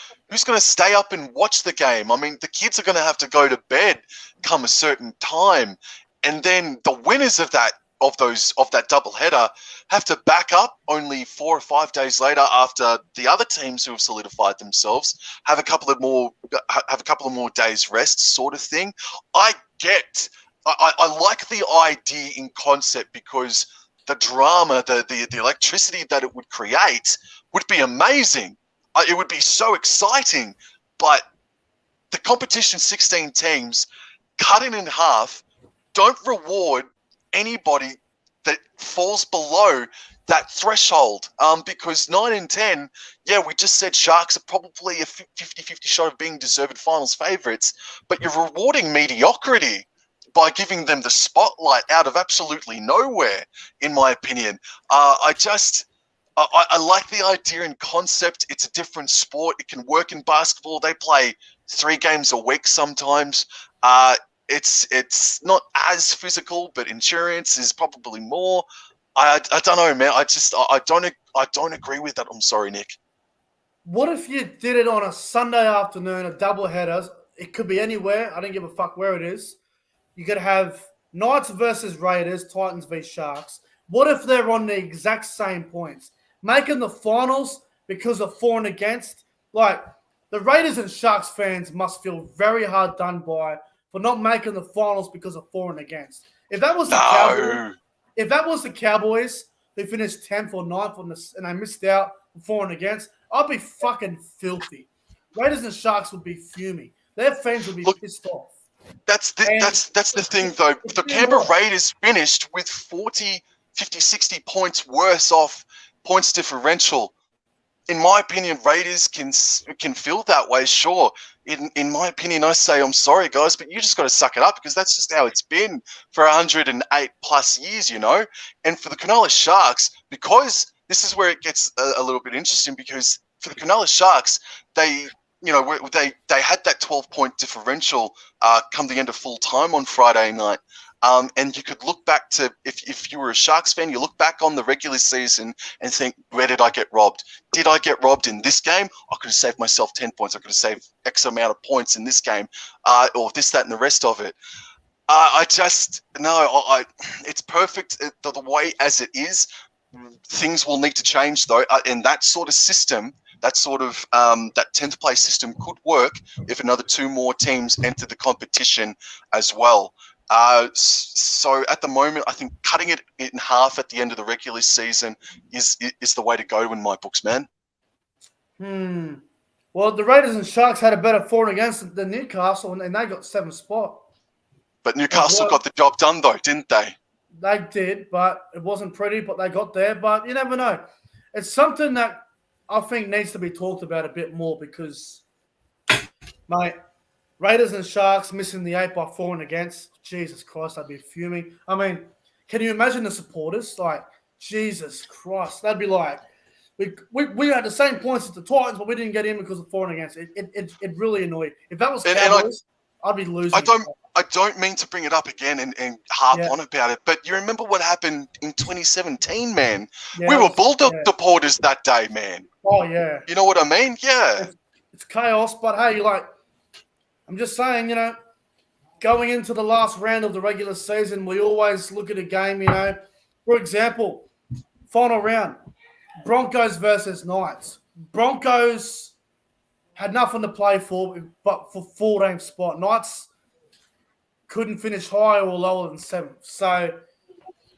going to stay up and watch the game? I mean, the kids are going to have to go to bed come a certain time, and then the winners of that doubleheader have to back up only 4 or 5 days later after the other teams who have solidified themselves have a couple of more days rest, sort of thing. I like the idea in concept because the drama, the electricity that it would create would be amazing. It would be so exciting, but the competition, 16 teams, cut it in half, don't reward anybody that falls below that threshold, because 9 and 10, we just said Sharks are probably a 50-50 shot of being deserved finals favourites, but you're rewarding mediocrity by giving them the spotlight out of absolutely nowhere, in my opinion. I like the idea and concept. It's a different sport. It can work in basketball. They play 3 games a week sometimes. It's not as physical, but endurance is probably more. I don't know, man. I don't agree with that. I'm sorry, Nick. What if you did it on a Sunday afternoon, a double header? It could be anywhere. I don't give a fuck where it is. You could have Knights versus Raiders, Titans v Sharks. What if they're on the exact same points? Making the finals because of for and against. Like, the Raiders and Sharks fans must feel very hard done by for not making the finals because of for and against. If that was the Cowboys who finished 10th or 9th and they missed out for and against, I'd be fucking filthy. Raiders and Sharks would be fuming. Their fans would be pissed off. That's the thing, though. The Canberra Raiders finished with 40, 50, 60 points worse off points differential. In my opinion, Raiders can feel that way, sure. In my opinion, I say, I'm sorry, guys, but you just got to suck it up because that's just how it's been for 108 plus years, you know? And for the Cronulla Sharks, because this is where it gets a little bit interesting, because for the Cronulla Sharks, they had that 12-point differential come the end of full time on Friday night. And you could look back to, if you were a Sharks fan, you look back on the regular season and think, where did I get robbed? Did I get robbed in this game? I could have saved myself 10 points. I could have saved X amount of points in this game, or this, that, and the rest of it. It's perfect the way as it is. Things will need to change, though. And that sort of system, that 10th place system could work if another 2 more teams enter the competition as well. So at the moment, I think cutting it in half at the end of the regular season is the way to go in my books, man. Well, the Raiders and Sharks had a better for and against than Newcastle, and they got 7th spot. But Newcastle got the job done, though, didn't they? They did, but it wasn't pretty, but they got there. But you never know. It's something that I think needs to be talked about a bit more because, mate, Raiders and Sharks missing the 8 by 4 and against. Jesus Christ, I'd be fuming. I mean, can you imagine the supporters? Like, Jesus Christ. They'd be like, we had the same points as the Titans, but we didn't get in because of 4 and against. It really annoyed. If that was Cowboys, I'd be losing. I don't mean to bring it up again and harp on about it, but you remember what happened in 2017, man? Yeah, we were Bulldog supporters that day, man. Oh, yeah. You know what I mean? Yeah. It's chaos, but hey, I'm just saying, going into the last round of the regular season, we always look at a game, For example, final round, Broncos versus Knights. Broncos had nothing to play for, but for 14th spot. Knights couldn't finish higher or lower than 7th. So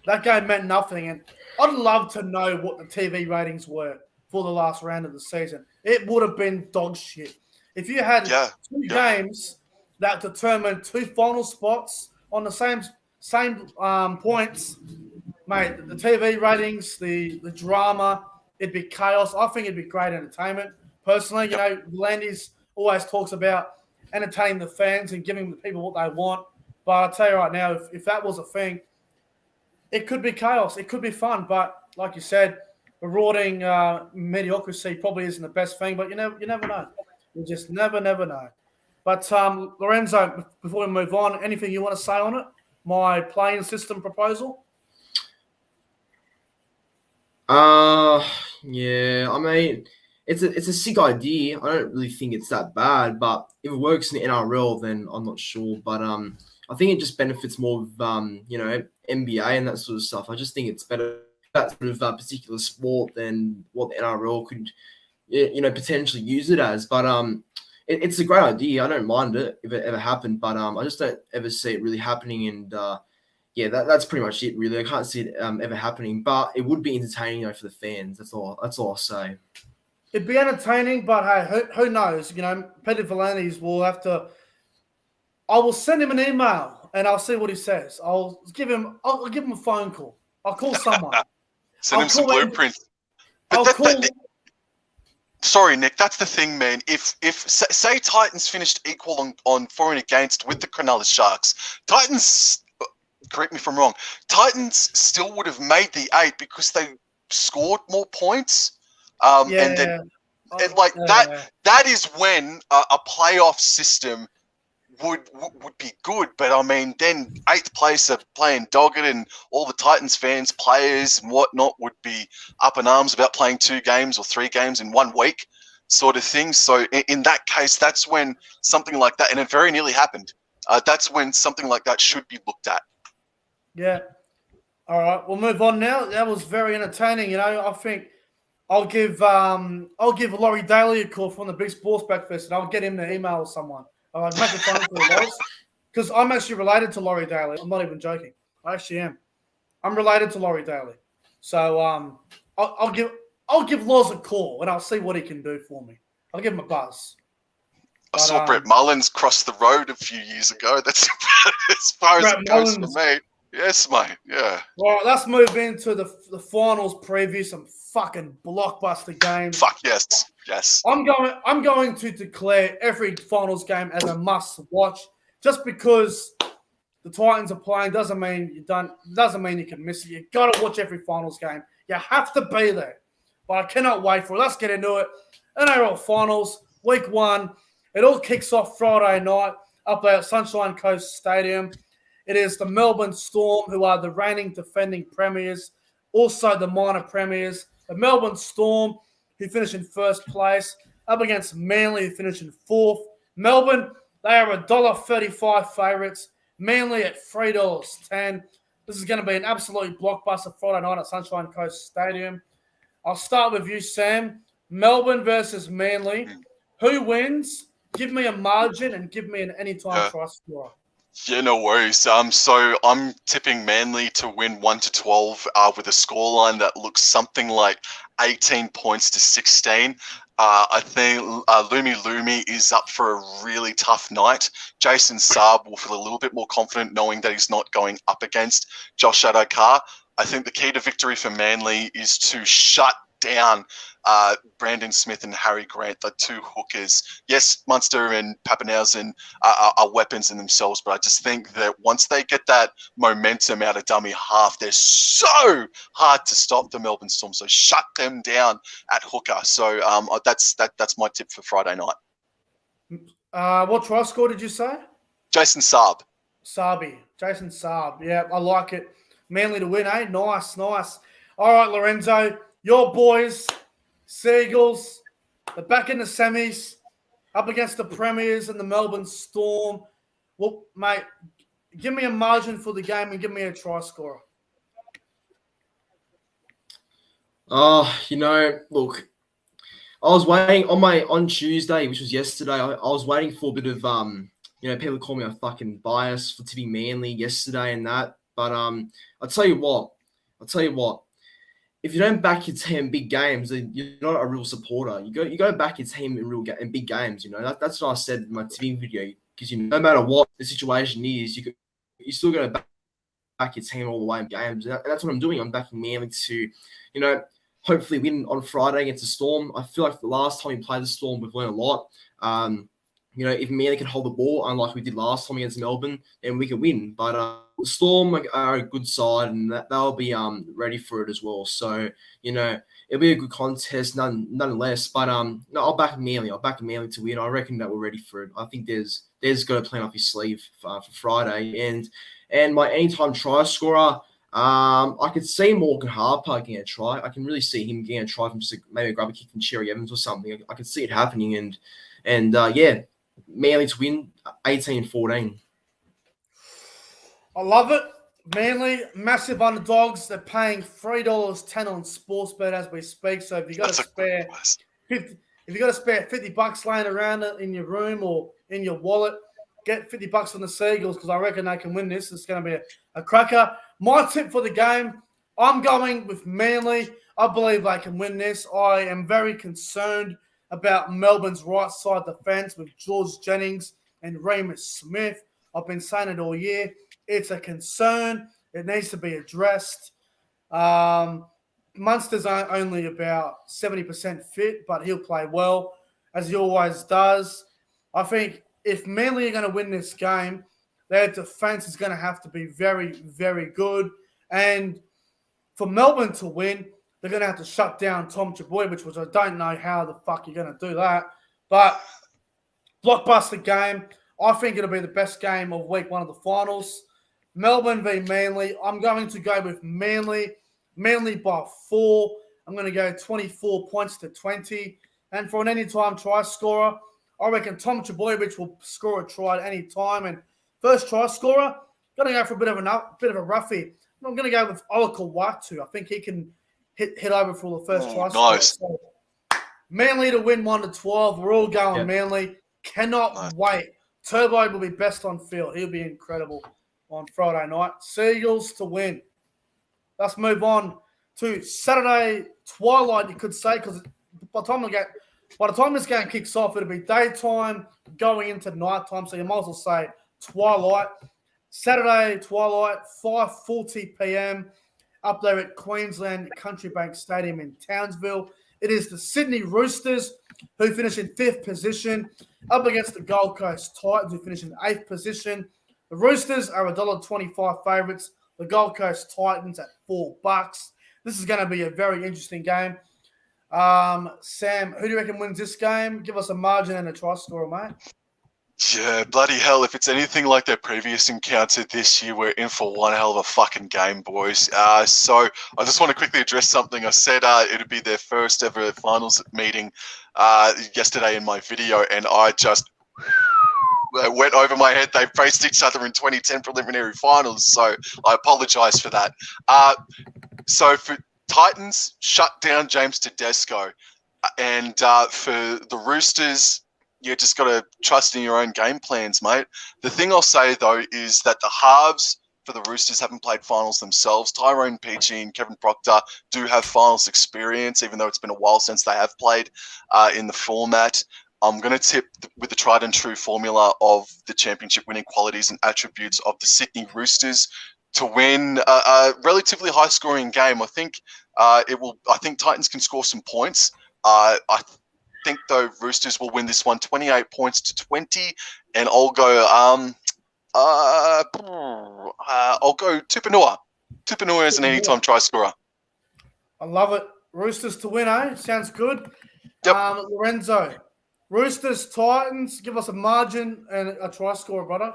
that game meant nothing. And I'd love to know what the TV ratings were for the last round of the season. It would have been dog shit. If you had 2 games that determined 2 final spots on the same points, mate, the TV ratings, the drama, it'd be chaos. I think it'd be great entertainment. Personally, Landy's always talks about entertaining the fans and giving the people what they want. But I'll tell you right now, if that was a thing, it could be chaos. It could be fun. But like you said, rewarding mediocrity probably isn't the best thing. But you never know. You just never know. But Lorenzo, before we move on, anything you want to say on it? My playing system proposal? Yeah. I mean, it's a sick idea. I don't really think it's that bad, but if it works in the NRL, then I'm not sure. But I think it just benefits more of NBA and that sort of stuff. I just think it's better that sort of particular sport than what the NRL could, potentially use it as. But it's a great idea. I don't mind it if it ever happened, but I just don't ever see it really happening. And that's pretty much it, really. I can't see it ever happening, but it would be entertaining for the fans. That's all I'll say. It'd be entertaining, but hey, who knows? Peter V'landys will have to. I will send him an email and I'll see what he says. I'll give him a phone call. I'll call someone. Send him some blueprints. Sorry, Nick. That's the thing, man. If say Titans finished equal on for and against with the Cronulla Sharks, Titans. Correct me if I'm wrong. Titans still would have made the 8 because they scored more points. And then that is when a playoff system would be good. But I mean, then 8th place are playing dogged, and all the Titans fans, players and whatnot would be up in arms about playing 2 games or 3 games in 1 week. sort of thing. So in that case, that's when something like that, and it very nearly happened. That's when something like that should be looked at. Yeah. All right, we'll move on now. That was very entertaining. I think I'll give Laurie Daly a call from the Big Sports Breakfast, and I'll get him to email someone. I'll make a phone call, Loz, because I'm actually related to Laurie Daly. I'm not even joking. I actually am. I'm related to Laurie Daly, so I'll give Loz a call, and I'll see what he can do for me. I'll give him a buzz. I saw Brett Mullins cross the road a few years ago. That's about as far as it goes for me. Yes, mate. Yeah. All right, let's move into the finals preview. Some fucking blockbuster games. Fuck yes, yes. I'm going to declare every finals game as a must watch. Just because the Titans are playing doesn't mean you don't. Doesn't mean you can miss it. You got to watch every finals game. You have to be there. But I cannot wait for it. Let's get into it. NRL finals week 1. It all kicks off Friday night up at Sunshine Coast Stadium. It is the Melbourne Storm, who are the reigning defending premiers, also the minor premiers. The Melbourne Storm, who finished in first place, up against Manly, who finished in 4th. Melbourne, they are $1.35 favourites. Manly at $3.10. This is going to be an absolute blockbuster Friday night at Sunshine Coast Stadium. I'll start with you, Sam. Melbourne versus Manly. Who wins? Give me a margin and give me an anytime try scorer. Yeah, no worries. So I'm tipping Manly to win 1-12 with a scoreline that looks something like 18 points to 16. I think Lumi is up for a really tough night. Jason Saab will feel a little bit more confident knowing that he's not going up against Josh Adokar. I think the key to victory for Manly is to shut down Brandon Smith and Harry Grant, the two hookers. Yes, Munster and Pappenhausen are weapons in themselves, but I just think that once they get that momentum out of dummy half, they're so hard to stop, the Melbourne Storm. So shut them down at hooker. So that's my tip for Friday night. What try score did you say? Jason Saab. Jason Saab. Yeah, I like it. Manly to win, eh? Nice. All right, Lorenzo, your boys, Seagulls, they're back in the semis, up against the Premiers and the Melbourne Storm. Well, mate, give me a margin for the game and give me a try scorer. Look, I was waiting on Tuesday, which was yesterday. I was waiting for a bit of people call me a fucking bias for tipping Manly yesterday and that. But I'll tell you what. If you don't back your team in big games, then you're not a real supporter. You go back your team in big games. That's what I said in my tipping video. Because no matter what the situation is, you're still going to back your team all the way in games. And that's what I'm doing. I'm backing Manly to, hopefully win on Friday against the Storm. I feel like the last time we played the Storm, we've learned a lot. If Manly can hold the ball, unlike we did last time against Melbourne, then we can win. But the Storm are a good side, and they'll be ready for it as well. So, it'll be a good contest, nonetheless. But I'll back Manly. I'll back Manly to win. I reckon that we're ready for it. I think there's got a plan off his sleeve for Friday. And my anytime try scorer, I could see Morgan Harper getting a try. I can really see him getting a try from just maybe a grab a kick from Cherry Evans or something. I could see it happening. And Manly to win 18-14. I love it. Manly, massive underdogs. They're paying $3.10 on Sportsbet as we speak. So if you got to spare $50 laying around in your room or in your wallet, get $50 on the Seagulls because I reckon they can win this. It's going to be a cracker. My tip for the game, I'm going with Manly. I believe they can win this. I am very concerned about Melbourne's right side defence with George Jennings and Remus Smith. I've been saying it all year. It's a concern. It needs to be addressed. Munster's only about 70% fit, but he'll play well, as he always does. I think if Manly are going to win this game, their defence is going to have to be very, very good. And for Melbourne to win, they're going to have to shut down Tom Chaboy, which I don't know how the fuck you're going to do that. But blockbuster game. I think it'll be the best game of week 1 of the finals. Melbourne v Manly. I'm going to go with Manly. Manly by 4. I'm going to go 24 points to 20. And for an anytime try scorer, I reckon Tom Trbojevic will score a try at any time. And first try scorer, going to go for a bit of a roughie. I'm going to go with Oracle Watu. I think he can hit over for the first try scorer. Nice. So, Manly to win 1-12. We're all going Manly. Cannot wait. Turbo will be best on field. He'll be incredible on Friday night. Seagulls to win. Let's move on to Saturday twilight, you could say, because by the time this game kicks off, it'll be daytime going into nighttime. So you might as well say twilight. Saturday twilight, 5:40 p.m. up there at Queensland Country Bank Stadium in Townsville. It is the Sydney Roosters who finish in 5th position up against the Gold Coast Titans who finish in 8th position. The Roosters are $1.25 favourites. The Gold Coast Titans at $4. This is going to be a very interesting game. Sam, who do you reckon wins this game? Give us a margin and a try scorer, mate. Yeah, bloody hell. If it's anything like their previous encounter this year, we're in for one hell of a fucking game, boys. So I just want to quickly address something. I said it would be their first ever finals meeting yesterday in my video, and I just went over my head. They faced each other in 2010 preliminary finals, so I apologize for that. So for Titans, shut down James Tedesco. And for the Roosters, you just got to trust in your own game plans, mate. The thing I'll say, though, is that the halves for the Roosters haven't played finals themselves. Tyrone Peachey and Kevin Proctor do have finals experience, even though it's been a while since they have played in the format. I'm going to tip with the tried and true formula of the championship winning qualities and attributes of the Sydney Roosters to win a relatively high scoring game. I think I think Titans can score some points. I think though Roosters will win this one 28 points to 20, and I'll go Tupanua. Tupanua is an anytime try scorer. I love it. Roosters to win, eh? Sounds good. Yep. Lorenzo, Roosters Titans, give us a margin and a try scorer, brother.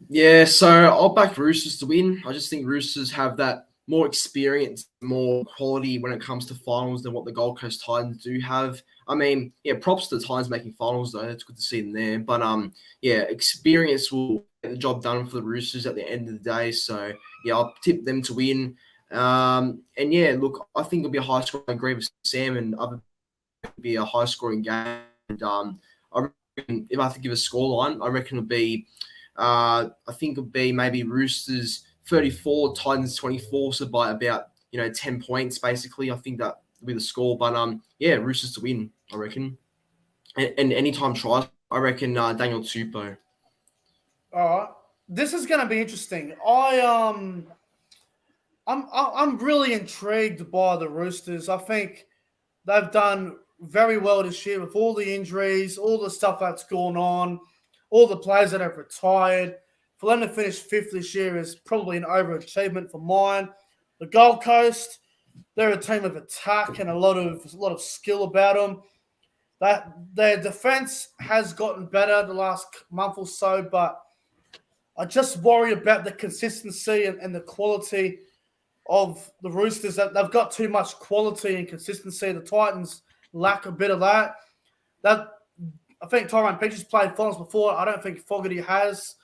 Yeah, so I'll back Roosters to win. I just think Roosters have that more experience, more quality when it comes to finals than what the Gold Coast Titans do have. I mean, yeah, props to the Titans making finals, though. It's good to see them there. But, yeah, experience will get the job done for the Roosters at the end of the day. So, yeah, I'll tip them to win. And, yeah, look, I think it'll be a high-scoring. I agree with Sam, and it'll be a high-scoring game. And I reckon if I have to give a scoreline, I reckon it'll be I think it'll be maybe Roosters 34, Titans 24, so by about 10 points basically. I think that will be the score. But yeah, Roosters to win, I reckon. And anytime tries, I reckon Daniel Tupou. All right, this is going to be interesting. I'm really intrigued by the Roosters. I think they've done very well this year with all the injuries, all the stuff that's gone on, all the players that have retired. For them to finish 5th this year is probably an overachievement for mine. The Gold Coast, they're a team of attack and a lot of skill about them. Their defense has gotten better the last month or so, but I just worry about the consistency and the quality of the Roosters. They've got too much quality and consistency. The Titans lack a bit of that. I think Tyrone Peachey's played finals before. I don't think Fogarty has.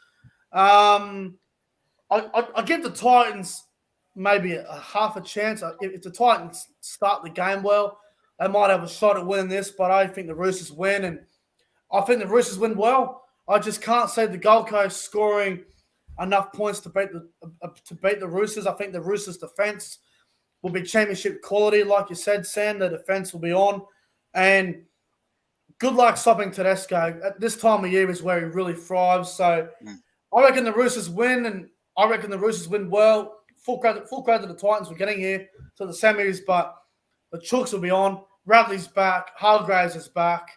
I give the Titans maybe a half a chance. If the Titans start the game well, they might have a shot at winning this, but I think the Roosters win, and I think the Roosters win well. I just can't see the Gold Coast scoring enough points to beat the Roosters. I think the Roosters' defense will be championship quality, like you said, Sam. The defense will be on, and good luck stopping Tedesco. At this time of year is where he really thrives. So I reckon the Roosters win, and I reckon the Roosters win well. Full credit to the Titans for getting here to the semis, but the Chooks will be on. Radley's back. Hargraves is back.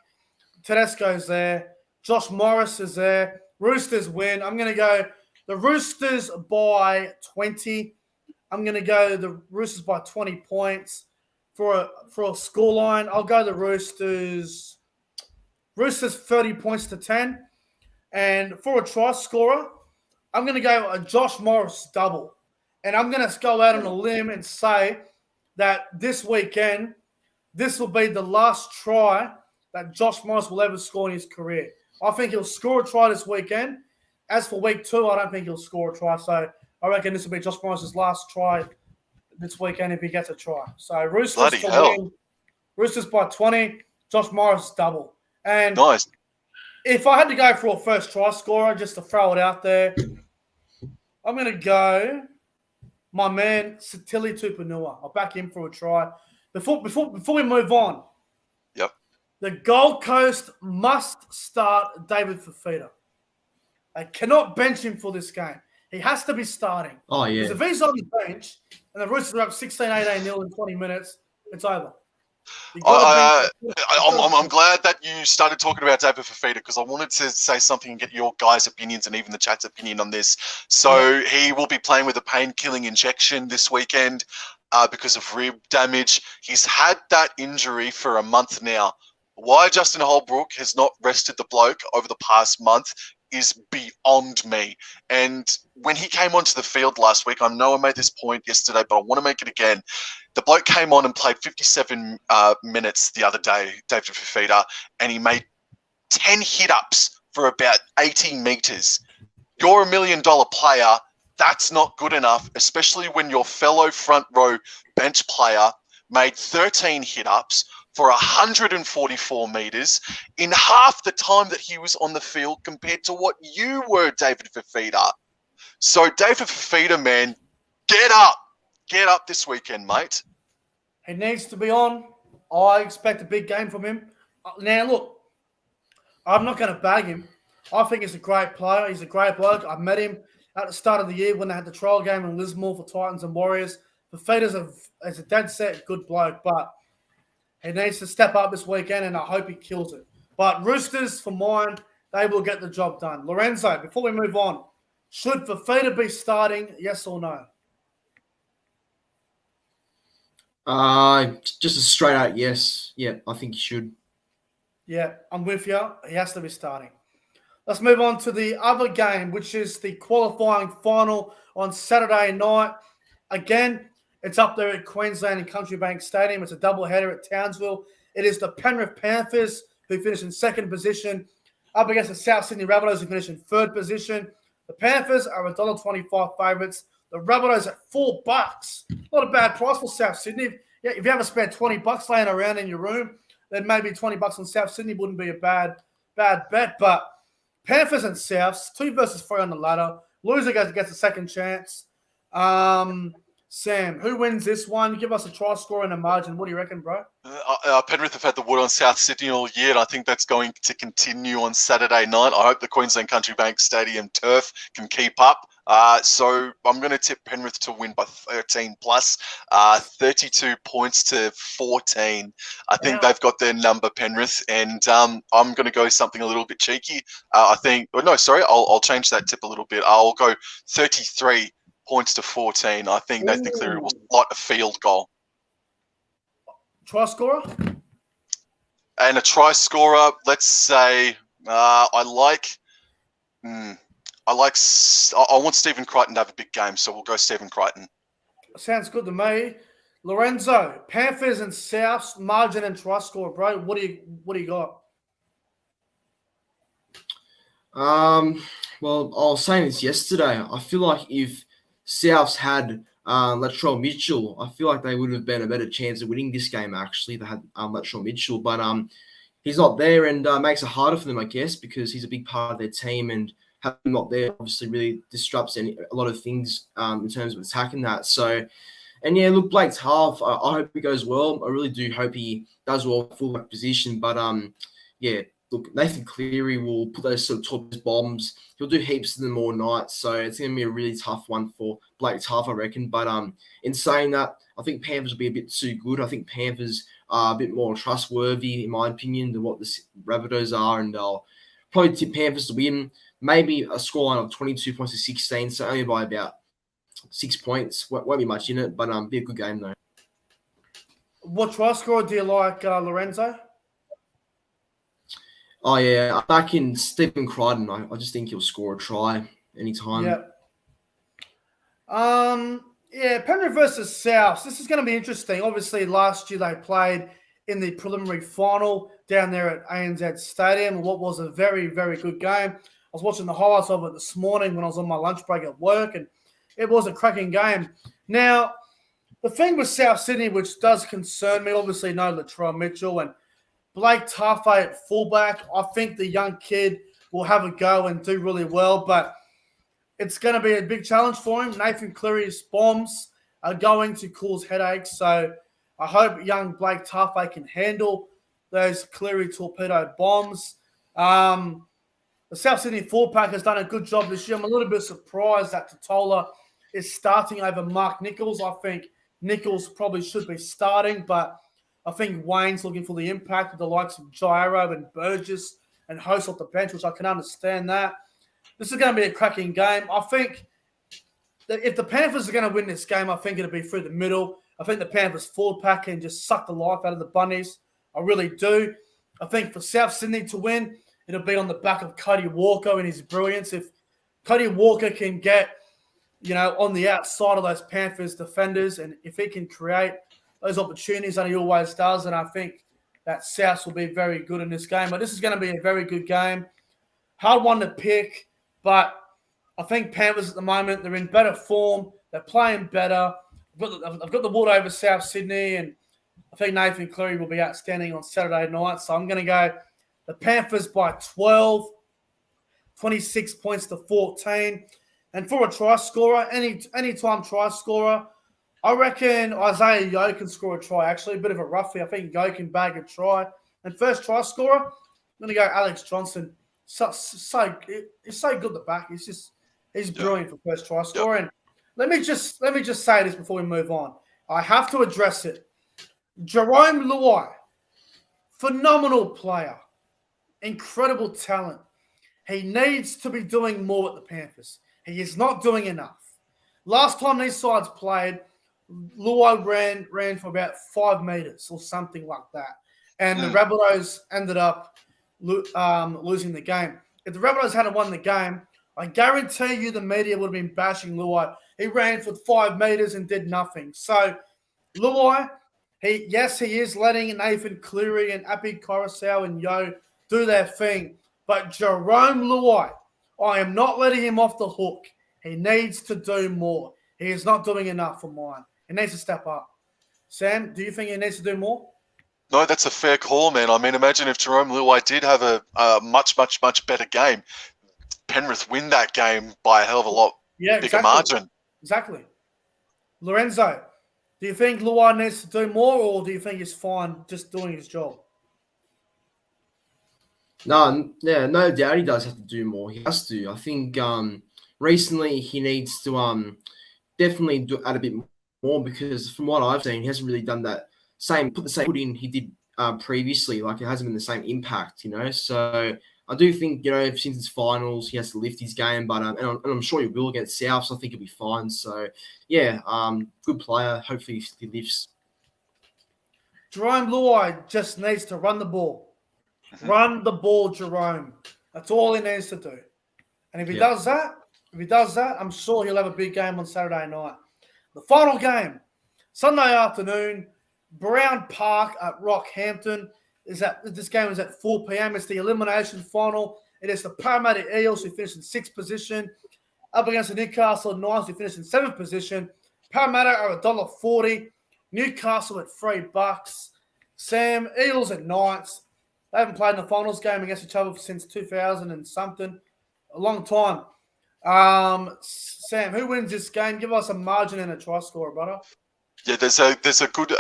Tedesco's there. Josh Morris is there. Roosters win. I'm going to go the Roosters by 20. I'm going to go the Roosters by 20 points for a scoreline. I'll go the Roosters 30 points to 10. And for a try scorer, I'm going to go a Josh Morris double. And I'm going to go out on a limb and say that this weekend, this will be the last try that Josh Morris will ever score in his career. I think he'll score a try this weekend. As for week 2, I don't think he'll score a try. So I reckon this will be Josh Morris's last try this weekend if he gets a try. So Roosters Bloody to hell. win. Roosters by 20. Josh Morris double. And Nice. if I had to go for a first try scorer, just to throw it out there, I'm going to go my man Satili Tupanua. I'll back him for a try. Before we move on, Yep. the Gold Coast must start David Fafita. They cannot bench him for this game. He has to be starting. Oh, yeah. Because if he's on the bench and the Roosters are up 16-18-0 in 20 minutes, it's over. I'm glad that you started talking about David Fafita because I wanted to say something and get your guys' opinions and even the chat's opinion on this. So he will be playing with a pain-killing injection this weekend because of rib damage. He's had that injury for a month now. Why Justin Holbrook has not rested the bloke over the past month is beyond me. And when he came onto the field last week, I know I made this point yesterday, but I want to make it again. The bloke came on and played 57 minutes the other day, David Fafita, and he made 10 hit-ups for about 80 metres. You're $1 million player. That's not good enough, especially when your fellow front row bench player made 13 hit-ups for 144 metres in half the time that he was on the field compared to what you were, David Fafita. So, David Fafita, man, get up. Get up this weekend, mate. He needs to be on. I expect a big game from him. Now, look, I'm not going to bag him. I think he's a great player. He's a great bloke. I met him at the start of the year when they had the trial game in Lismore for Titans and Warriors. Fafita's a dead set good bloke, but he needs to step up this weekend, and I hope he kills it. But Roosters, for mine, they will get the job done. Lorenzo, before we move on, should Fafita be starting, yes or no? Just a straight out yes. Yeah, I think he should. Yeah, I'm with you. He has to be starting. Let's move on to the other game, which is the qualifying final on Saturday night. Again, it's up there at Queensland and Country Bank Stadium. It's a doubleheader at Townsville. It is the Penrith Panthers, who finished in second position, up against the South Sydney Rabbitohs, who finished in third position. The Panthers are $1.25 favourites. The Rabbitohs at $4. Not a bad price for South Sydney. Yeah, if you haven't spent $20 laying around in your room, then maybe $20 on South Sydney wouldn't be a bad bet. But Panthers and Souths, 2 versus 3 on the ladder. Loser gets a second chance. Sam, who wins this one? Give us a try score and a margin. What do you reckon, bro? Penrith have had the wood on South Sydney all year, and I think that's going to continue on Saturday night. I hope the Queensland Country Bank Stadium turf can keep up. So I'm going to tip Penrith to win by 13 plus, 32 points to 14. I think they've got their number, Penrith, and I'm going to go something a little bit cheeky. I'll change that tip a little bit. I'll go 33 points to 14. I think Nathan Cleary will slot a field goal. Try scorer? And a try scorer, let's say, I want Stephen Crichton to have a big game, so we'll go Stephen Crichton. Sounds good to me. Lorenzo, Panthers and Souths, margin and try scorer, bro. What do you got? Well, I was saying this yesterday. I feel like if Souths had Latrell Mitchell, I feel like they would have been a better chance of winning this game, actually. They had Latrell Mitchell, but he's not there and makes it harder for them, I guess, because he's a big part of their team, and having him not there obviously really disrupts a lot of things in terms of attacking that. So, and yeah, look, Blake's half. I hope he goes well. I really do hope he does well at fullback position, but yeah, look, Nathan Cleary will put those sort of top bombs. He'll do heaps of them all night. So it's going to be a really tough one for Blake's half, I reckon. But in saying that, I think Panthers will be a bit too good. I think Panthers are a bit more trustworthy, in my opinion, than what the Rabbitohs are. And I'll probably tip Panthers to win. Maybe a scoreline of 22 points to 16, so only by about 6 points. Won't be much in it, but be a good game, though. What try scorer do you like, Lorenzo? Oh, yeah. Back in Stephen Crichton, I just think he'll score a try anytime. Yeah. Yeah, Penrith versus South. This is going to be interesting. Obviously, last year they played in the preliminary final down there at ANZ Stadium. What was a very, very good game. I was watching the highlights of it this morning when I was on my lunch break at work, and it was a cracking game. Now, the thing with South Sydney, which does concern me, obviously no Latrell Mitchell and Blake Taffay at fullback. I think the young kid will have a go and do really well, but it's going to be a big challenge for him. Nathan Cleary's bombs are going to cause headaches, so I hope young Blake Taffay can handle those Cleary torpedo bombs. The South Sydney fullback has done a good job this year. I'm a little bit surprised that Totola is starting over Mark Nichols. I think Nichols probably should be starting, but I think Wayne's looking for the impact with the likes of Gyro and Burgess and Host off the bench, which I can understand that. This is going to be a cracking game. I think that if the Panthers are going to win this game, I think it'll be through the middle. I think the Panthers forward pack can just suck the life out of the Bunnies. I really do. I think for South Sydney to win, it'll be on the back of Cody Walker and his brilliance. If Cody Walker can get, on the outside of those Panthers defenders, and if he can create those opportunities that he always does, and I think that South will be very good in this game. But this is going to be a very good game. Hard one to pick, but I think Panthers at the moment, they're in better form. They're playing better. I've got the wood over South Sydney, and I think Nathan Cleary will be outstanding on Saturday night. So I'm going to go the Panthers by 12, 26 points to 14. And for a try scorer, anytime try scorer, I reckon Isaiah Yeo can score a try. Actually, a bit of a roughie. I think Yeo can bag a try. And first try scorer, I'm going to go Alex Johnson. He's so good at the back. He's brilliant for first try scorer. And let me just say this before we move on. I have to address it. Jerome Luai, phenomenal player, incredible talent. He needs to be doing more at the Panthers. He is not doing enough. Last time these sides played, Luai ran for about 5 meters or something like that. And the Rabbitohs ended up losing the game. If the Rabbitohs hadn't won the game, I guarantee you the media would have been bashing Luai. He ran for 5 meters and did nothing. So Luai, he is letting Nathan Cleary and Api Coruscant and Yeo do their thing. But Jerome Luai, I am not letting him off the hook. He needs to do more. He is not doing enough for mine. He needs to step up. Sam, do you think he needs to do more? No, that's a fair call, man. I mean, imagine if Jerome Luai did have a much, much, much better game. Penrith win that game by a hell of a lot bigger margin. Exactly. Lorenzo, do you think Luai needs to do more, or do you think he's fine just doing his job? No doubt he does have to do more. He has to. I think recently he needs to definitely add a bit more, because from what I've seen, he hasn't really done that put the same put in he did previously. Like, it hasn't been the same impact, So I do think, since it's finals, he has to lift his game, but and I'm sure he will against South, so I think he'll be fine. So yeah, good player. Hopefully he lifts. Jerome Luai just needs to run the ball. Run the ball, Jerome. That's all he needs to do. And if he does that, I'm sure he'll have a big game on Saturday night. The final game, Sunday afternoon, Brown Park at Rockhampton. This game is at 4 p.m. It's the elimination final. It is the Parramatta Eels, who finished in 6th position, up against the Newcastle Knights, who finished in 7th position. Parramatta are $1.40. Newcastle at $3. Sam, Eels and Knights. They haven't played in the finals game against each other since 2000 and something. A long time. Sam, who wins this game? Give us a margin and a try scorer, brother. Yeah, there's a good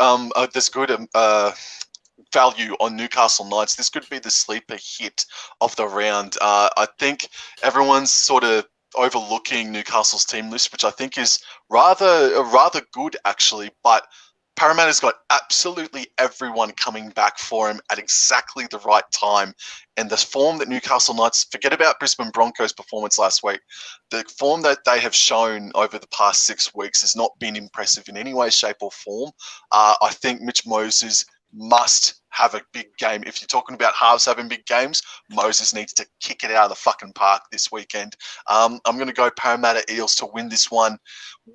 value on Newcastle Knights. This could be the sleeper hit of the round. I think everyone's sort of overlooking Newcastle's team list, which I think is rather good actually, but Parramatta's got absolutely everyone coming back for him at exactly the right time. And the form that Newcastle Knights, forget about Brisbane Broncos' performance last week, the form that they have shown over the past 6 weeks has not been impressive in any way, shape or form. I think Mitch Moses must have a big game. If you're talking about halves having big games, Moses needs to kick it out of the fucking park this weekend. I'm going to go Parramatta Eels to win this one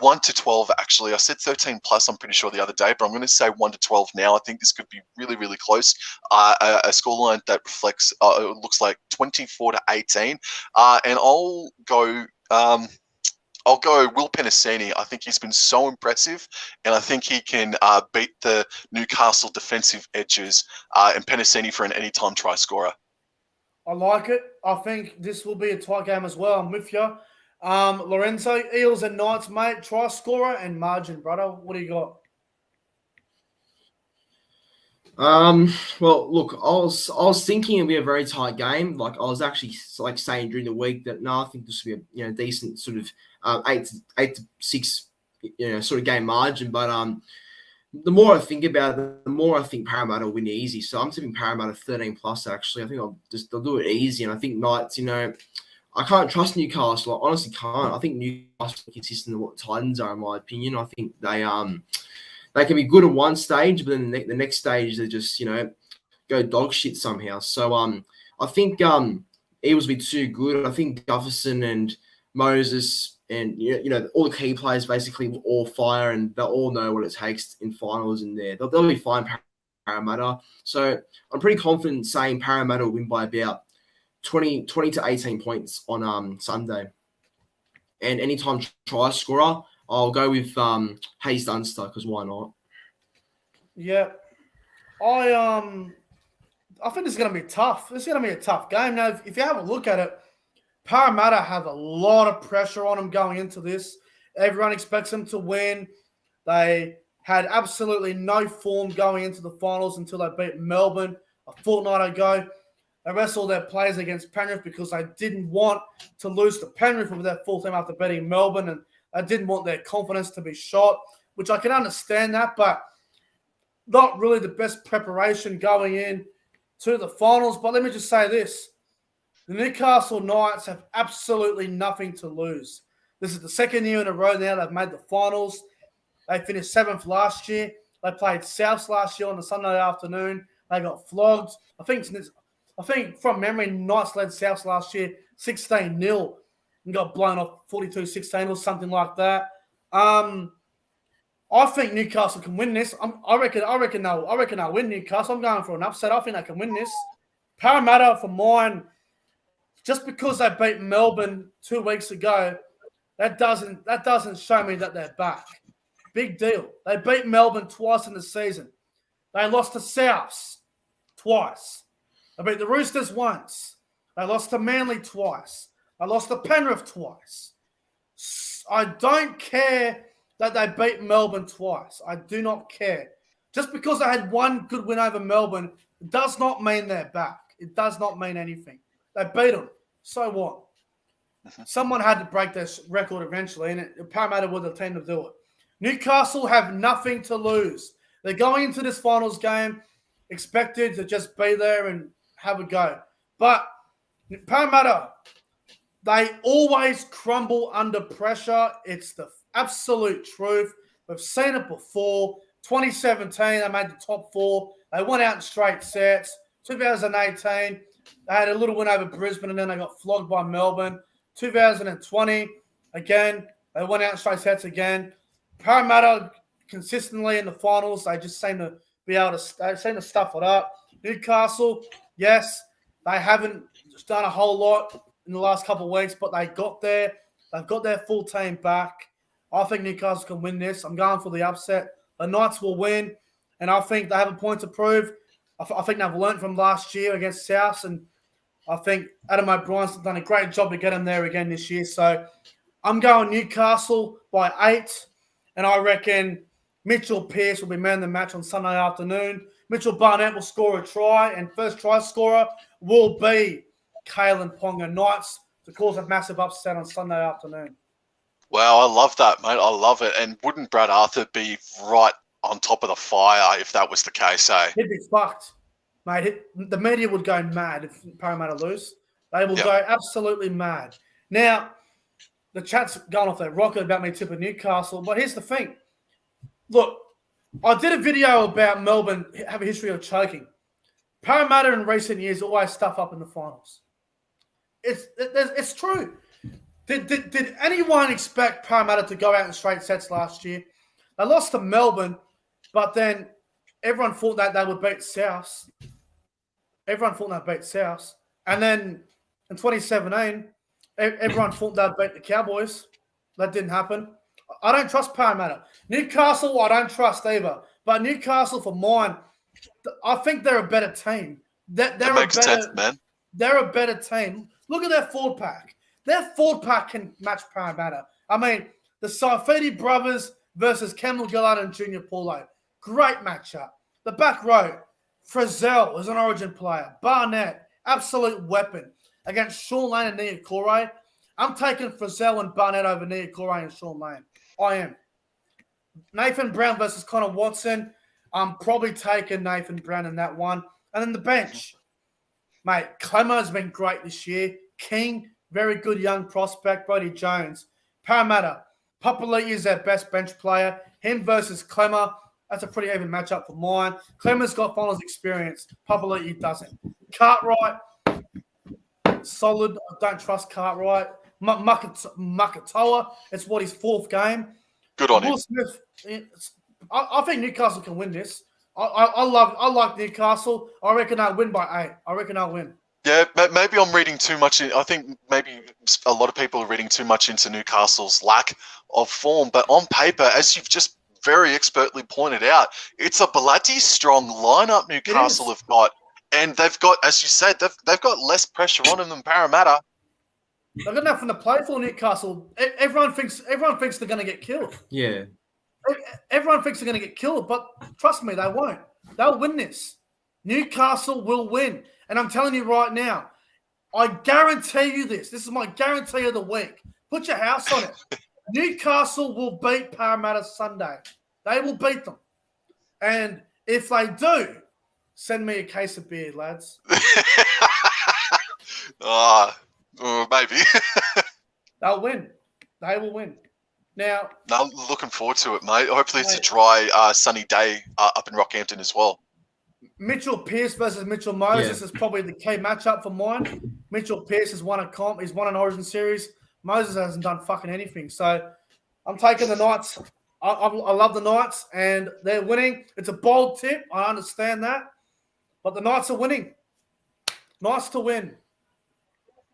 1-12. Actually, I said 13 plus, I'm pretty sure the other day, but I'm going to say 1-12 now. I think this could be really, really close. A scoreline that reflects, it looks like 24-18. And I'll go Will Penasini. I think he's been so impressive, and I think he can beat the Newcastle defensive edges and Penasini for an anytime try scorer. I like it. I think this will be a tight game as well. I'm with you. Lorenzo, Eels and Knights, mate. Try scorer and margin, brother. What do you got? Well, look, I was thinking it'd be a very tight game. Like I was actually saying during the week that no, I think this would be a decent sort of 8-6 sort of game margin. But the more I think about it, the more I think Parramatta will win easy. So I'm tipping Parramatta 13 plus. Actually, I think they'll do it easy, and I think Knights. I can't trust Newcastle. I honestly can't. I think Newcastle are consistent with what Titans are, in my opinion. I think they can be good at one stage, but then the next stage they just go dog shit somehow. So I think Eagles will be too good. I think Gufferson and Moses and all the key players basically will all fire, and they'll all know what it takes in finals. And they'll be fine. Parramatta. So I'm pretty confident saying Parramatta will win by about 20 to 18 points on Sunday. And anytime try scorer, I'll go with Hayes Dunster, because why not? Yeah. I think this is going to be tough. This is going to be a tough game. Now, if you have a look at it, Parramatta have a lot of pressure on them going into this. Everyone expects them to win. They had absolutely no form going into the finals until they beat Melbourne a fortnight ago. They wrestled their players against Penrith because they didn't want to lose to Penrith with their full team after beating Melbourne, and they didn't want their confidence to be shot, which I can understand that, but not really the best preparation going in to the finals. But let me just say this. The Newcastle Knights have absolutely nothing to lose. This is the second year in a row now they've made the finals. They finished 7th last year. They played Souths last year on a Sunday afternoon. They got flogged. I think from memory, Knights led Souths last year 16-0 and got blown off 42-16 or something like that. I think Newcastle can win this. I reckon they'll win Newcastle. I'm going for an upset. I think they can win this. Parramatta, for mine, just because they beat Melbourne 2 weeks ago, that doesn't show me that they're back. Big deal. They beat Melbourne twice in the season. They lost to Souths twice. They beat the Roosters once. They lost to Manly twice. They lost to Penrith twice. I don't care that they beat Melbourne twice. I do not care. Just because they had one good win over Melbourne does not mean they're back. It does not mean anything. They beat them. So what? Someone had to break their record eventually, and Parramatta were the team to do it. Newcastle have nothing to lose. They're going into this finals game expected to just be there and have a go. But Parramatta, they always crumble under pressure. It's the absolute truth. We've seen it before. 2017, they made the top 4. They went out in straight sets. 2018, they had a little win over Brisbane, and then they got flogged by Melbourne. 2020, again, they went out in straight sets again. Parramatta consistently in the finals, they just seem to be able to stuff it up. Newcastle, yes, they haven't done a whole lot in the last couple of weeks, but they got there. They've got their full team back. I think Newcastle can win this. I'm going for the upset. The Knights will win, and I think they have a point to prove. I think they've learned from last year against Souths, and I think Adam O'Brien's done a great job to get them there again this year. So I'm going Newcastle by 8, and I reckon Mitchell Pearce will be man of the match on Sunday afternoon. Mitchell Barnett will score a try, and first try scorer will be Kalen Ponga. Knights to cause a massive upset on Sunday afternoon. Wow, I love that, mate. I love it. And wouldn't Brad Arthur be right on top of the fire if that was the case, eh? He'd be fucked, mate. The media would go mad if Parramatta lose. They will go absolutely mad. Now, the chat's going off their rocket about me tipping Newcastle, but here's the thing. Look, I did a video about Melbourne have a history of choking. Parramatta in recent years always stuff up in the finals. It's true. Did anyone expect Parramatta to go out in straight sets last year? They lost to Melbourne, but then everyone thought that they would beat South. And then in 2017, everyone thought they'd beat the Cowboys. That didn't happen. I don't trust Parramatta. Newcastle, I don't trust either. But Newcastle, for mine, I think they're a better team. That makes sense, man. They're a better team. Look at their forward pack. Their forward pack can match Parramatta. I mean, the Saifidi brothers versus Campbell Gillard and Junior Paulo. Great matchup. The back row, Frizzell is an origin player. Barnett, absolute weapon. Against Sean Lane and Nia Corey. I'm taking Frizzell and Barnett over Nia Corey and Sean Lane. I am. Nathan Brown versus Connor Watson. I'm probably taking Nathan Brown in that one. And then the bench. Mate, Clemmer's been great this year. King, very good young prospect. Brody Jones. Parramatta. Papali'i is their best bench player. Him versus Clemmer. That's a pretty even matchup for mine. Clemmer's got finals experience. Papali'i doesn't. Cartwright. Solid. I don't trust Cartwright. Makatoa. It's his fourth game. Good on him. Will Smith. I think Newcastle can win this. I like Newcastle. I reckon they'll win by 8. I reckon they'll win. Yeah, maybe I'm reading too much. I think maybe a lot of people are reading too much into Newcastle's lack of form. But on paper, as you've just very expertly pointed out, it's a bloody strong lineup Newcastle have got. And they've got, as you said, they've got less pressure on them than Parramatta. They've got nothing to play for, Newcastle. Everyone thinks they're going to get killed. Yeah. Everyone thinks they're going to get killed, but trust me, they won't. They'll win this. Newcastle will win. And I'm telling you right now, I guarantee you this. This is my guarantee of the week. Put your house on it. Newcastle will beat Parramatta Sunday. They will beat them. And if they do, send me a case of beer, lads. Maybe. They'll win. They will win. Now, looking forward to it, mate. Hopefully it's a dry, sunny day up in Rockhampton as well. Mitchell Pearce versus Mitchell Moses is probably the key matchup for mine. Mitchell Pearce has won a comp. He's won an Origin series. Moses hasn't done fucking anything. So I'm taking the Knights. I love the Knights, and they're winning. It's a bold tip. I understand that. But the Knights are winning. Knights to win.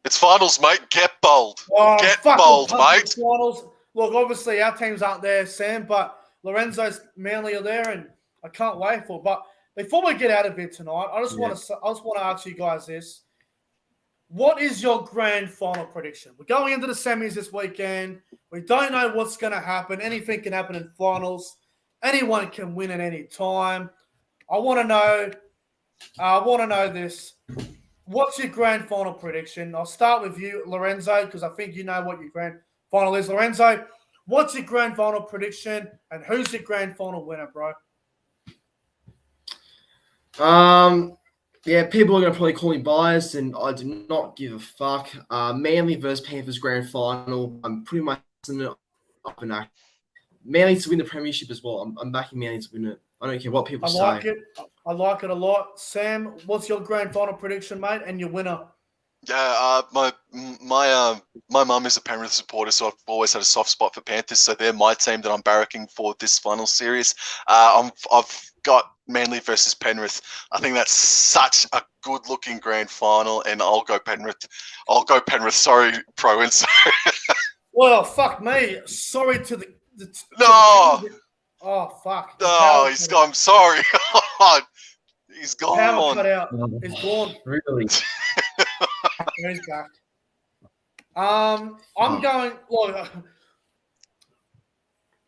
It's finals, mate. Get bold. Get bold, mate. Finals. Look, obviously our teams aren't there, Sam, but Lorenzo's Manly are there, and I can't wait for it. But before we get out of here tonight, I just want to ask you guys this. What is your grand final prediction? We're going into the semis this weekend. We don't know what's going to happen. Anything can happen in finals. Anyone can win at any time. I want to know this. What's your grand final prediction? I'll start with you, Lorenzo, because I think you know what your grand final is. Lorenzo, what's your grand final prediction, and who's your grand final winner, bro? Yeah, people are going to probably call me biased, and I do not give a fuck. Manly versus Panthers grand final. I'm pretty much up and act. Manly to win the premiership as well. I'm backing Manly to win it. I don't care what people say. I like it a lot. Sam, what's your grand final prediction, mate, and your winner? Yeah, my mum is a Penrith supporter, so I've always had a soft spot for Panthers. So they're my team that I'm barracking for this final series. I've got Manly versus Penrith. I think that's such a good-looking grand final, and I'll go Penrith. Sorry, Pro Inso. Well, fuck me. Sorry to the no. Oh fuck. No, he's gone. I'm sorry. He's gone. Power cut out. He's gone. Really? He's back. I'm going. Look,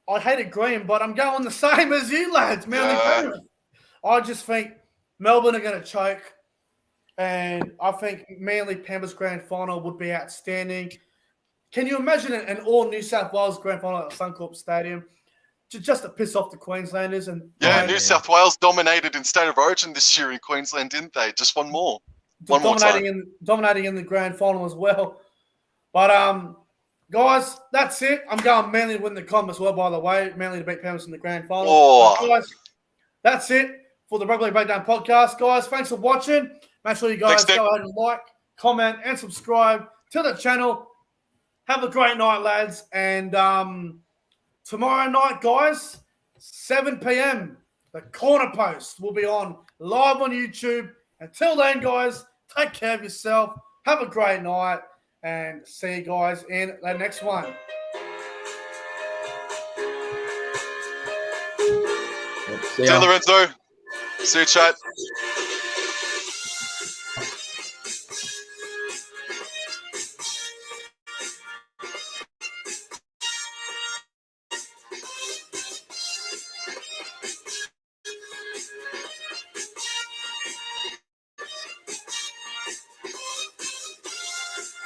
I hate agreeing, but I'm going the same as you lads, Manly Penrith. I just think Melbourne are going to choke, and I think Manly Panthers grand final would be outstanding. Can you imagine an all New South Wales grand final at Suncorp Stadium? Just to piss off the Queenslanders. New South Wales dominated in State of Origin this year in Queensland, didn't they? Just one more. Dominating in the grand final as well. But guys, that's it. I'm going Manly to win the comp as well, by the way. Manly to beat Panthers in the grand final. Oh. Guys, that's it. for the Rugby Breakdown podcast. Guys, thanks for watching. Make sure you guys Thanks, Nick. go ahead and like, comment, and subscribe to the channel. Have a great night, lads. And tomorrow night, guys, 7 p.m., the Corner Post will be on live on YouTube. Until then, guys, take care of yourself. Have a great night. And see you guys in the next one. See See you, ya. Lorenzo. See you, chat.